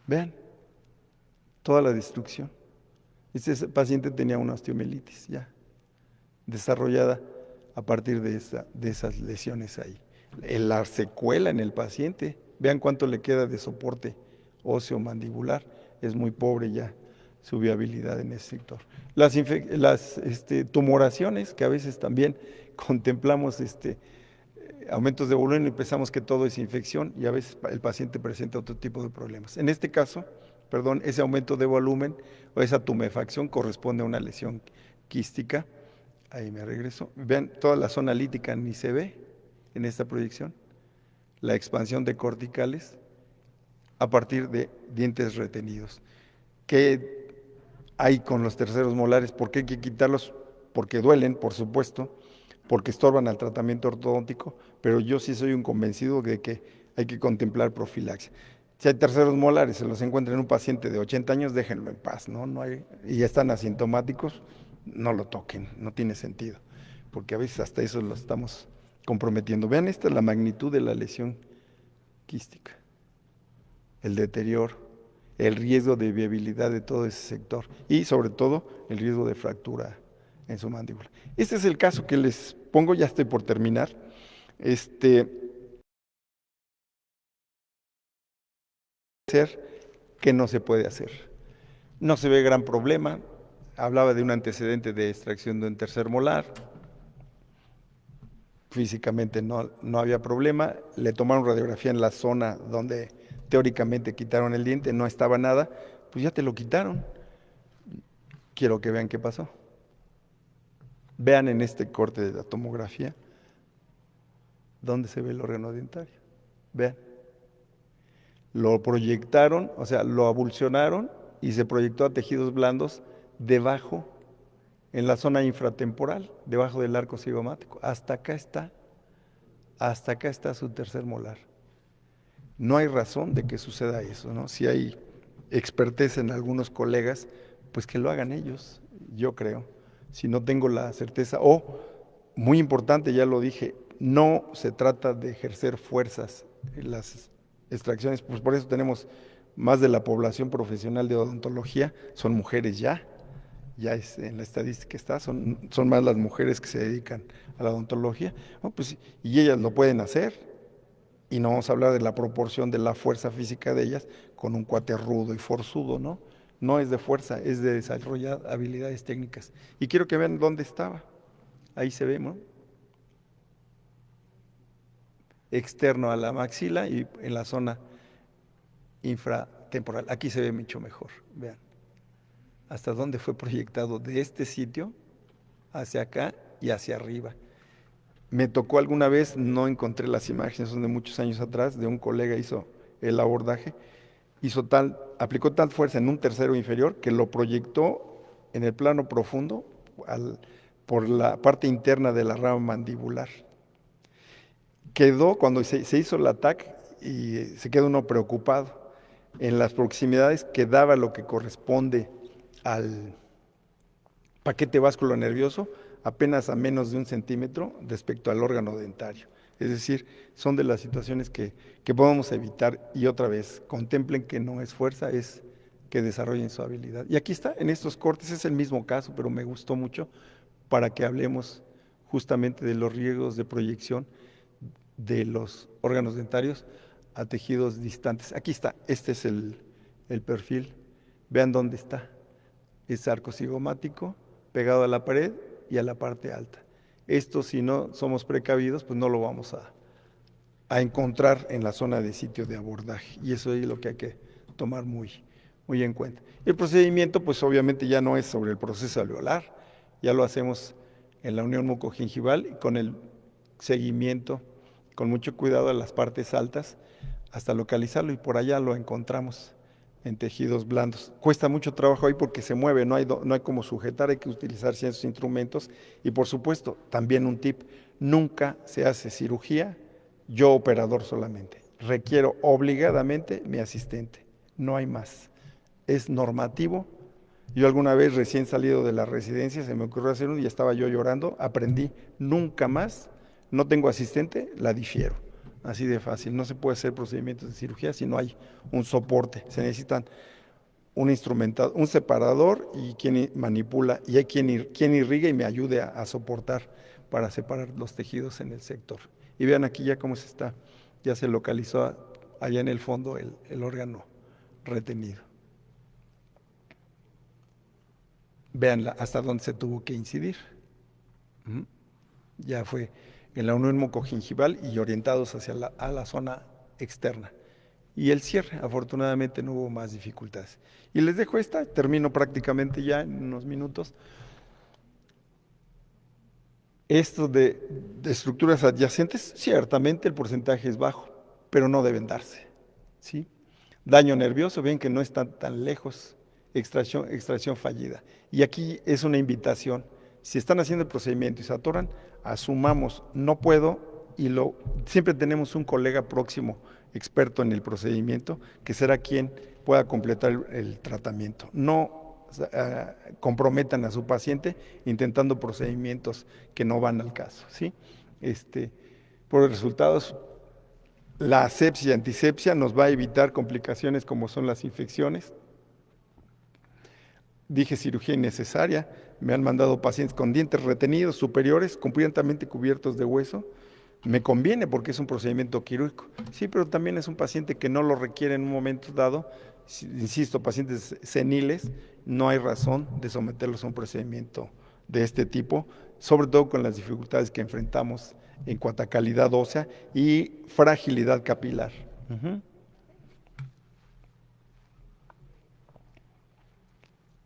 vean, toda la destrucción. Este paciente tenía una osteomielitis ya desarrollada a partir de esas lesiones ahí. La secuela en el paciente, vean cuánto le queda de soporte óseo mandibular, es muy pobre ya su viabilidad en ese sector. Las tumoraciones, que a veces también contemplamos aumentos de volumen y pensamos que todo es infección, y a veces el paciente presenta otro tipo de problemas. En este caso, ese aumento de volumen o esa tumefacción corresponde a una lesión quística. Ahí me regreso. Vean, toda la zona lítica ni se ve en esta proyección. La expansión de corticales a partir de dientes retenidos. ¿Qué hay con los terceros molares? ¿Por qué hay que quitarlos? Porque duelen, por supuesto, porque estorban al tratamiento ortodóntico, pero yo sí soy un convencido de que hay que contemplar profilaxia. Si hay terceros molares, se los encuentra en un paciente de 80 años, déjenlo en paz, ¿no? Y ya están asintomáticos, no lo toquen, no tiene sentido, porque a veces hasta eso lo estamos comprometiendo. Vean, esta es la magnitud de la lesión quística, el deterioro, el riesgo de viabilidad de todo ese sector y sobre todo el riesgo de fractura en su mandíbula. Este es el caso que les pongo, ya estoy por terminar. ¿Qué no se puede hacer? No se ve gran problema. Hablaba de un antecedente de extracción de un tercer molar. Físicamente no había problema. Le tomaron radiografía en la zona donde teóricamente quitaron el diente, no estaba nada. Pues ya te lo quitaron. Quiero que vean qué pasó. Vean en este corte de la tomografía dónde se ve el órgano dentario. Vean. Lo proyectaron, o sea, lo abulsionaron y se proyectó a tejidos blandos debajo, en la zona infratemporal, debajo del arco cigomático. Hasta acá está su tercer molar. No hay razón de que suceda eso, ¿no? Si hay expertez en algunos colegas, pues que lo hagan ellos, yo creo. Si no tengo la certeza, muy importante, ya lo dije, no se trata de ejercer fuerzas en las extracciones, pues por eso tenemos más de la población profesional de odontología, son mujeres ya, ya en la estadística está, son más las mujeres que se dedican a la odontología, ¿no? Pues, y ellas lo pueden hacer, y no vamos a hablar de la proporción de la fuerza física de ellas con un cuate rudo y forzudo, ¿no? No es de fuerza, es de desarrollar habilidades técnicas. Y quiero que vean dónde estaba, ahí se ve, ¿no? Externo a la maxila y en la zona infratemporal. Aquí se ve mucho mejor, vean. Hasta dónde fue proyectado de este sitio hacia acá y hacia arriba. Me tocó alguna vez, no encontré las imágenes, son de muchos años atrás, de un colega hizo el abordaje, aplicó tal fuerza en un tercero inferior que lo proyectó en el plano profundo por la parte interna de la rama mandibular. Quedó, cuando se hizo el ataque, y se quedó uno preocupado. En las proximidades quedaba lo que corresponde al paquete vascular nervioso, apenas a menos de 1 centímetro respecto al órgano dentario. Es decir, son de las situaciones que podemos evitar, y otra vez, contemplen que no es fuerza, es que desarrollen su habilidad. Y aquí está, en estos cortes, es el mismo caso, pero me gustó mucho para que hablemos justamente de los riesgos de proyección de los órganos dentarios a tejidos distantes. Aquí está, este es el perfil, vean dónde está. Es arco cigomático pegado a la pared y a la parte alta. Esto, si no somos precavidos, pues no lo vamos a encontrar en la zona de sitio de abordaje, y eso es lo que hay que tomar muy en cuenta. El procedimiento, pues obviamente ya no es sobre el proceso alveolar, ya lo hacemos en la unión mucogingival y con el seguimiento, con mucho cuidado a las partes altas, hasta localizarlo, y por allá lo encontramos en tejidos blandos. Cuesta mucho trabajo ahí porque se mueve, no hay como sujetar, hay que utilizar ciertos instrumentos. Y por supuesto, también un tip, nunca se hace cirugía, yo operador solamente. Requiero obligadamente mi asistente, no hay más. Es normativo. Yo alguna vez recién salido de la residencia se me ocurrió hacer uno y estaba yo llorando, aprendí nunca más, no tengo asistente, la difiero. Así de fácil, no se puede hacer procedimientos de cirugía si no hay un soporte. Se necesitan un instrumentado, un separador y quien manipula, y hay quien irriga y me ayude a soportar para separar los tejidos en el sector. Y vean aquí ya cómo ya se localizó allá en el fondo el órgano retenido. Vean hasta dónde se tuvo que incidir. Ya fue en la unión mucogingival y orientados hacia la zona externa. Y el cierre, afortunadamente no hubo más dificultades. Y les dejo termino prácticamente ya en unos minutos. Esto de estructuras adyacentes, ciertamente el porcentaje es bajo, pero no deben darse, ¿sí? Daño nervioso, ven que no están tan lejos, extracción fallida. Y aquí es una invitación, si están haciendo el procedimiento y se atoran, asumamos, no puedo, y siempre tenemos un colega próximo, experto en el procedimiento, que será quien pueda completar el tratamiento. No comprometan a su paciente intentando procedimientos que no van al caso, ¿sí? Por los resultados, la asepsia y antisepsia nos va a evitar complicaciones como son las infecciones. Dije cirugía innecesaria, me han mandado pacientes con dientes retenidos superiores, completamente cubiertos de hueso. Me conviene porque es un procedimiento quirúrgico. Sí, pero también es un paciente que no lo requiere en un momento dado. Insisto, pacientes seniles, no hay razón de someterlos a un procedimiento de este tipo, sobre todo con las dificultades que enfrentamos en cuanto a calidad ósea y fragilidad capilar.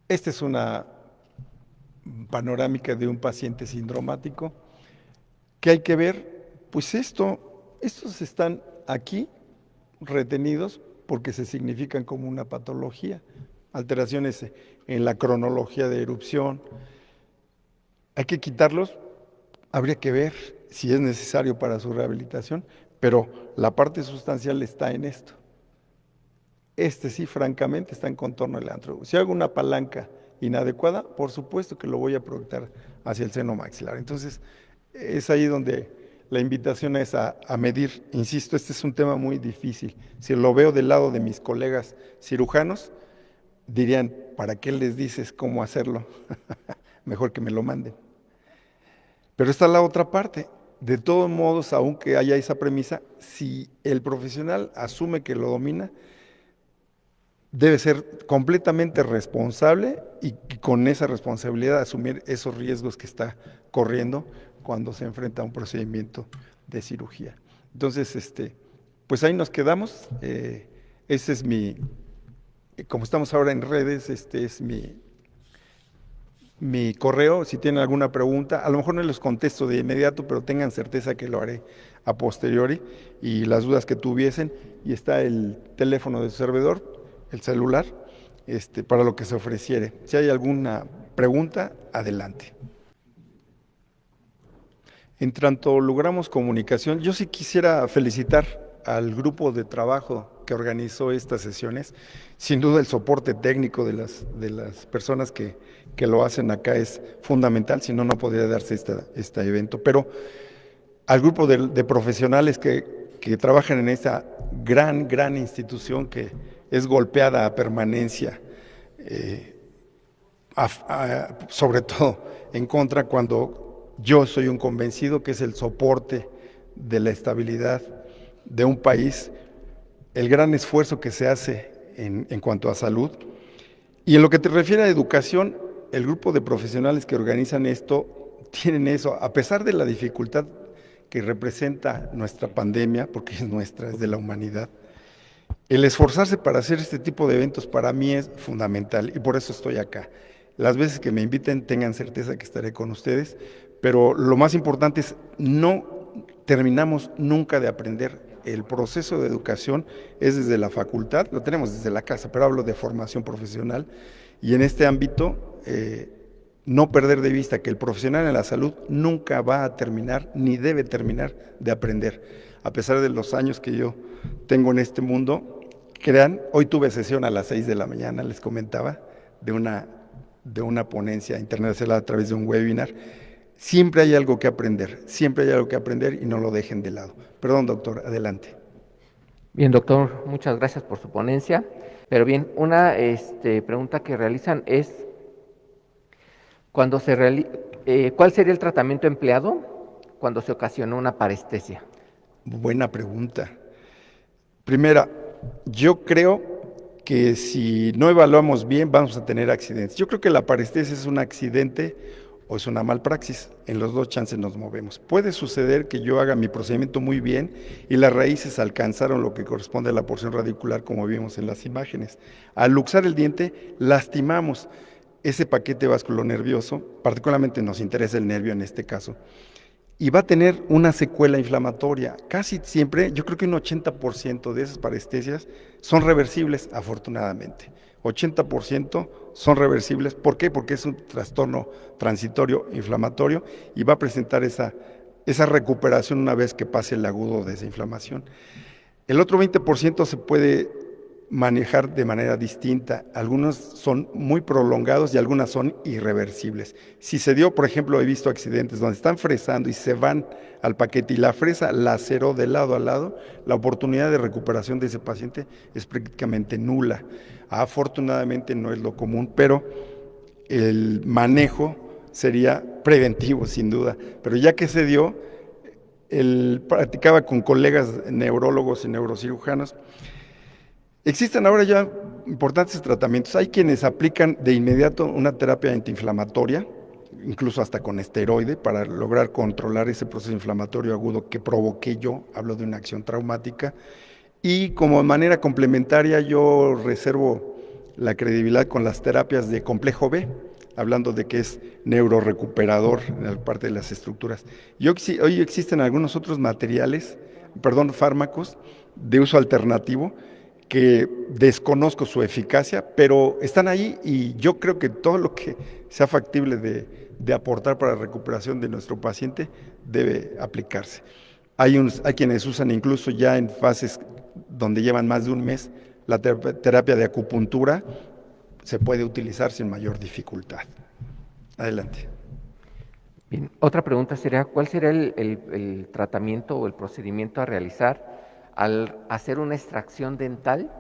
Esta es una panorámica de un paciente sindromático. ¿Qué hay que ver? Pues estos están aquí retenidos porque se significan como una patología, alteraciones en la cronología de erupción. Hay que quitarlos, habría que ver si es necesario para su rehabilitación, pero la parte sustancial está en esto. Sí, francamente, está en contorno del antro. Si hago una palanca inadecuada, por supuesto que lo voy a proyectar hacia el seno maxilar. Entonces, es ahí donde la invitación es a medir. Insisto, este es un tema muy difícil. Si lo veo del lado de mis colegas cirujanos, dirían, ¿para qué les dices cómo hacerlo? Mejor que me lo manden. Pero está la otra parte. De todos modos, aunque haya esa premisa, si el profesional asume que lo domina, debe ser completamente responsable y con esa responsabilidad asumir esos riesgos que está corriendo cuando se enfrenta a un procedimiento de cirugía. Entonces, pues ahí nos quedamos. Ese es como estamos ahora en redes, este es mi correo. Si tienen alguna pregunta, a lo mejor no les contesto de inmediato, pero tengan certeza que lo haré a posteriori, y las dudas que tuviesen, y está el teléfono de su servidor, el celular, para lo que se ofreciere. Si hay alguna pregunta, adelante. En tanto logramos comunicación, yo sí quisiera felicitar al grupo de trabajo que organizó estas sesiones. Sin duda el soporte técnico de las personas que lo hacen acá es fundamental, si no, no podría darse este evento. Pero al grupo de profesionales que trabajan en esta gran institución que es golpeada a permanencia, sobre todo en contra cuando yo soy un convencido que es el soporte de la estabilidad de un país, el gran esfuerzo que se hace en cuanto a salud. Y en lo que te refiere a educación, el grupo de profesionales que organizan esto tienen eso, a pesar de la dificultad que representa nuestra pandemia, porque es nuestra, es de la humanidad. El esforzarse para hacer este tipo de eventos para mí es fundamental, y por eso estoy acá. Las veces que me inviten, tengan certeza que estaré con ustedes, pero lo más importante es no terminamos nunca de aprender. El proceso de educación es desde la facultad, lo tenemos desde la casa, pero hablo de formación profesional, y en este ámbito no perder de vista que el profesional en la salud nunca va a terminar, ni debe terminar de aprender. A pesar de los años que yo tengo en este mundo, crean, hoy tuve sesión a las 6 de la mañana, les comentaba, de una ponencia internacional a través de un webinar. Siempre hay algo que aprender, y no lo dejen de lado. Perdón, doctor, adelante. Bien, doctor, muchas gracias por su ponencia. Pero bien, una pregunta que realizan es, ¿cuál sería el tratamiento empleado cuando se ocasionó una parestesia? Buena pregunta. Primera, yo creo que si no evaluamos bien vamos a tener accidentes. Yo creo que la parestesia es un accidente o es una malpraxis. En los dos chances nos movemos. Puede suceder que yo haga mi procedimiento muy bien y las raíces alcanzaron lo que corresponde a la porción radicular, como vimos en las imágenes. Al luxar el diente, lastimamos ese paquete vasculonervioso, particularmente nos interesa el nervio en este caso, y va a tener una secuela inflamatoria. Casi siempre, yo creo que un 80% de esas parestesias son reversibles, afortunadamente. 80% son reversibles. ¿Por qué? Porque es un trastorno transitorio inflamatorio y va a presentar esa recuperación una vez que pase el agudo de esa inflamación. El otro 20% se puede manejar de manera distinta. Algunos son muy prolongados y algunas son irreversibles. Si se dio, por ejemplo, he visto accidentes donde están fresando y se van al paquete y la fresa laceró de lado a lado, la oportunidad de recuperación de ese paciente es prácticamente nula. Afortunadamente no es lo común, pero el manejo sería preventivo sin duda. Pero ya que se dio, practicaba con colegas neurólogos y neurocirujanos. Existen ahora ya importantes tratamientos. Hay quienes aplican de inmediato una terapia antiinflamatoria, incluso hasta con esteroide, para lograr controlar ese proceso inflamatorio agudo que provoqué yo. Hablo de una acción traumática. Y como manera complementaria yo reservo la credibilidad con las terapias de complejo B, hablando de que es neurorecuperador en la parte de las estructuras. Y hoy existen algunos otros fármacos de uso alternativo que desconozco su eficacia, pero están ahí y yo creo que todo lo que sea factible de aportar para la recuperación de nuestro paciente debe aplicarse. Hay quienes usan incluso ya en fases donde llevan más de un mes la terapia de acupuntura, se puede utilizar sin mayor dificultad. Adelante. Bien, otra pregunta sería, ¿cuál será el tratamiento o el procedimiento a realizar al hacer una extracción dental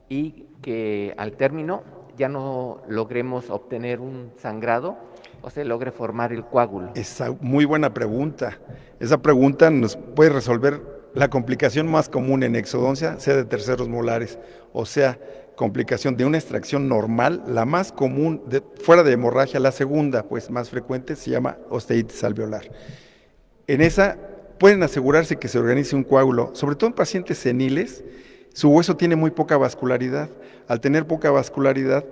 y que al término ya no logremos obtener un sangrado o se logre formar el coágulo? Esa muy buena pregunta. Esa pregunta nos puede resolver la complicación más común en exodoncia, sea de terceros molares, o sea, complicación de una extracción normal, la más común, fuera de hemorragia, la segunda, pues más frecuente, se llama osteitis alveolar. En esa pueden asegurarse que se organice un coágulo, sobre todo en pacientes seniles. Su hueso tiene muy poca vascularidad. Al tener poca vascularidad,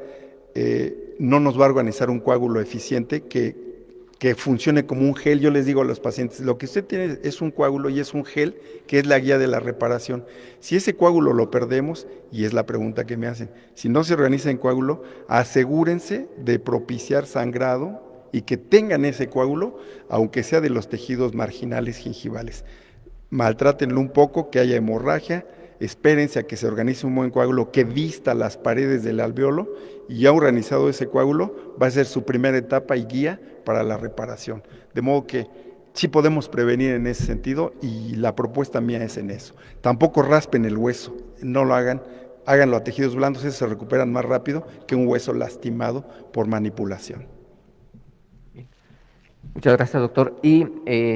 no nos va a organizar un coágulo eficiente que funcione como un gel. Yo les digo a los pacientes, lo que usted tiene es un coágulo y es un gel que es la guía de la reparación. Si ese coágulo lo perdemos, y es la pregunta que me hacen, si no se organiza en coágulo, asegúrense de propiciar sangrado y que tengan ese coágulo, aunque sea de los tejidos marginales gingivales. Maltrátenlo un poco, que haya hemorragia, espérense a que se organice un buen coágulo que vista las paredes del alveolo, y ya organizado ese coágulo va a ser su primera etapa y guía para la reparación. De modo que sí podemos prevenir en ese sentido, y la propuesta mía es en eso. Tampoco raspen el hueso, no lo hagan, háganlo a tejidos blandos, esos se recuperan más rápido que un hueso lastimado por manipulación. Muchas gracias, doctor. Y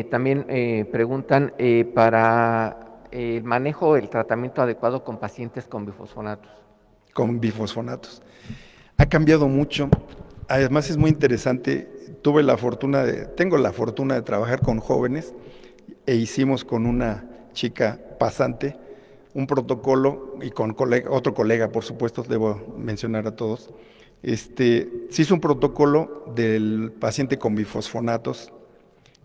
también preguntan para el manejo, el tratamiento adecuado con pacientes con bifosfonatos. Con bifosfonatos. Ha cambiado mucho. Además es muy interesante. Tengo la fortuna de trabajar con jóvenes, e hicimos con una chica pasante un protocolo, y con otro colega, por supuesto, debo mencionar a todos. Se hizo un protocolo del paciente con bifosfonatos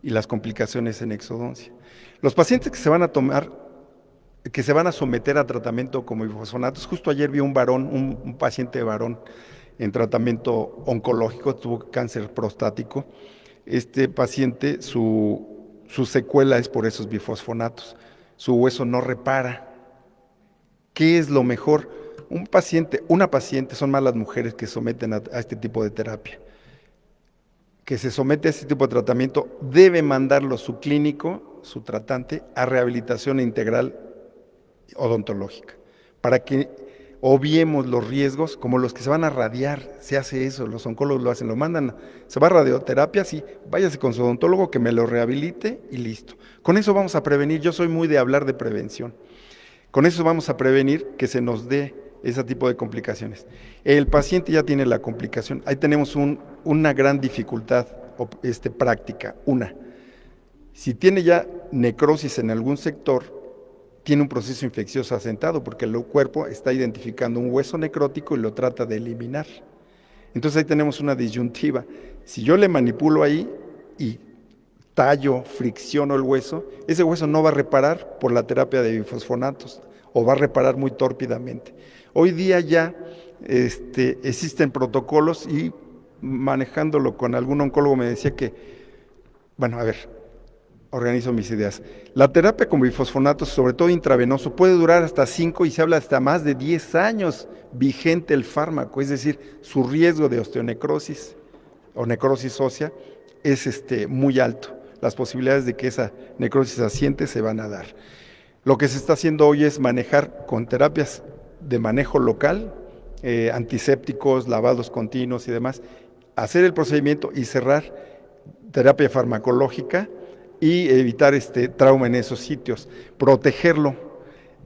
y las complicaciones en exodoncia. Los pacientes que se van a someter a tratamiento con bifosfonatos, justo ayer vi un paciente varón en tratamiento oncológico, tuvo cáncer prostático. Este paciente, su secuela es por esos bifosfonatos. Su hueso no repara. ¿Qué es lo mejor? Una paciente, son más las mujeres que someten a este tipo de terapia, que se somete a este tipo de tratamiento, debe mandarlo su clínico, su tratante, a rehabilitación integral odontológica, para que obviemos los riesgos, como los que se van a radiar. Se hace eso, los oncólogos lo hacen, lo mandan, se va a radioterapia, sí, váyase con su odontólogo que me lo rehabilite y listo. Con eso vamos a prevenir. Yo soy muy de hablar de prevención. Con eso vamos a prevenir que se nos dé ese tipo de complicaciones. El paciente ya tiene la complicación. Ahí tenemos una gran dificultad práctica. Si tiene ya necrosis en algún sector, tiene un proceso infeccioso asentado, porque el cuerpo está identificando un hueso necrótico y lo trata de eliminar. Entonces ahí tenemos una disyuntiva. Si yo le manipulo ahí y tallo, fricciono el hueso, ese hueso no va a reparar por la terapia de bifosfonatos, o va a reparar muy tórpidamente. Hoy día ya existen protocolos, y manejándolo con algún oncólogo me decía que, organizo mis ideas. La terapia con bifosfonatos, sobre todo intravenoso, puede durar hasta 5 y se habla hasta más de 10 años vigente el fármaco, es decir, su riesgo de osteonecrosis o necrosis ósea es muy alto. Las posibilidades de que esa necrosis asiente se van a dar. Lo que se está haciendo hoy es manejar con terapias de manejo local, antisépticos, lavados continuos y demás, hacer el procedimiento y cerrar terapia farmacológica y evitar trauma en esos sitios, protegerlo.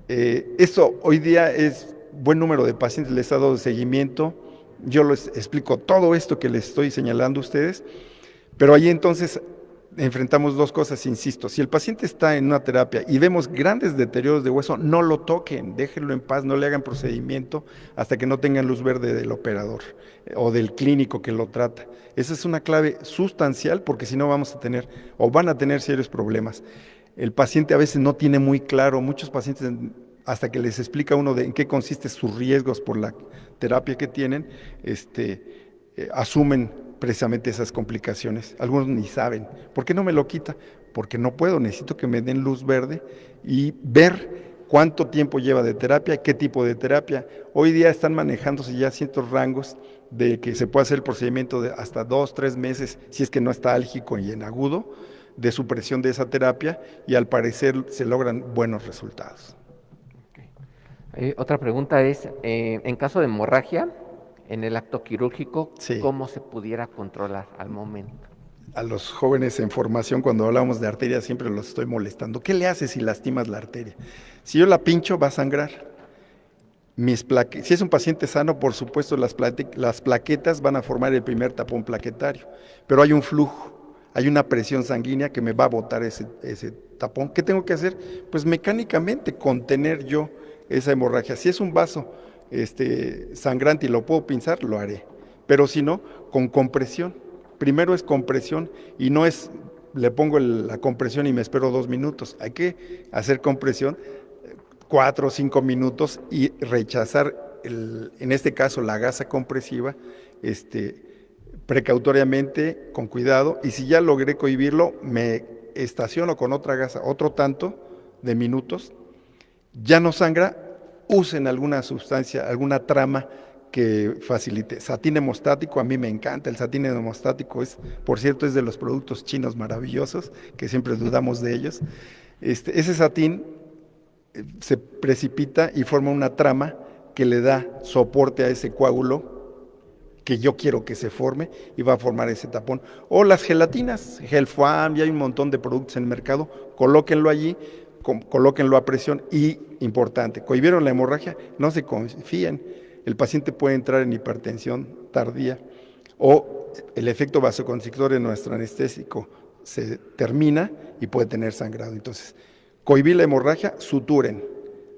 Esto hoy día es buen número de pacientes, les he dado seguimiento. Yo les explico todo esto que les estoy señalando a ustedes, pero ahí entonces enfrentamos dos cosas, insisto. Si el paciente está en una terapia y vemos grandes deterioros de hueso, no lo toquen, déjenlo en paz, no le hagan procedimiento hasta que no tengan luz verde del operador o del clínico que lo trata. Esa es una clave sustancial, porque si no vamos a tener o van a tener serios problemas. El paciente a veces no tiene muy claro, muchos pacientes hasta que les explica uno en qué consiste sus riesgos por la terapia que tienen, asumen precisamente esas complicaciones. Algunos ni saben. ¿Por qué no me lo quita? Porque no puedo, necesito que me den luz verde y ver cuánto tiempo lleva de terapia, qué tipo de terapia. Hoy día están manejándose ya ciertos rangos de que se puede hacer el procedimiento de hasta 2-3 meses, si es que no está álgico y en agudo, de supresión de esa terapia, y al parecer se logran buenos resultados. Otra pregunta es, en caso de hemorragia, en el acto quirúrgico, Sí. ¿cómo se pudiera controlar al momento? A los jóvenes en formación, cuando hablamos de arteria, siempre los estoy molestando. ¿Qué le haces si lastimas la arteria? Si yo la pincho, va a sangrar. Si es un paciente sano, por supuesto, las plaquetas van a formar el primer tapón plaquetario, pero hay un flujo, hay una presión sanguínea que me va a botar ese tapón. ¿Qué tengo que hacer? Pues mecánicamente contener yo esa hemorragia. Si es un vaso sangrante y lo puedo pinzar, lo haré, pero si no, con compresión. Primero es compresión y no es, le pongo la compresión y me espero 2 minutos. Hay que hacer compresión 4 o 5 minutos y rechazar, en este caso, la gasa compresiva, precautoriamente, con cuidado, y si ya logré cohibirlo, me estaciono con otra gasa, otro tanto de minutos, ya no sangra, usen alguna sustancia, alguna trama que facilite. Satín hemostático, a mí me encanta, el satín hemostático por cierto, es de los productos chinos maravillosos, que siempre dudamos de ellos. Ese satín se precipita y forma una trama que le da soporte a ese coágulo que yo quiero que se forme y va a formar ese tapón. O las gelatinas, Gelfoam, ya hay un montón de productos en el mercado, colóquenlo allí, colóquenlo a presión y, importante, cohibieron la hemorragia, no se confíen, el paciente puede entrar en hipertensión tardía o el efecto vasoconstrictor en nuestro anestésico se termina y puede tener sangrado. Entonces, cohibir la hemorragia, suturen,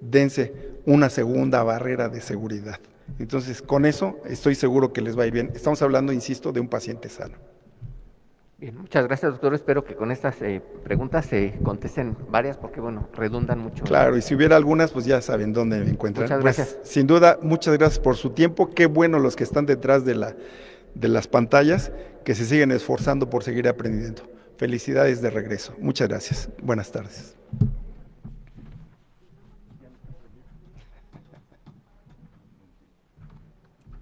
dense una segunda barrera de seguridad. Entonces, con eso estoy seguro que les va a ir bien. Estamos hablando, insisto, de un paciente sano. Bien, muchas gracias, doctor. Espero que con estas preguntas se contesten varias porque, bueno, redundan mucho. Claro, y si hubiera algunas, pues ya saben dónde me encuentran. Muchas gracias. Pues, sin duda, muchas gracias por su tiempo. Qué bueno los que están detrás de las pantallas, que se siguen esforzando por seguir aprendiendo. Felicidades de regreso. Muchas gracias. Buenas tardes.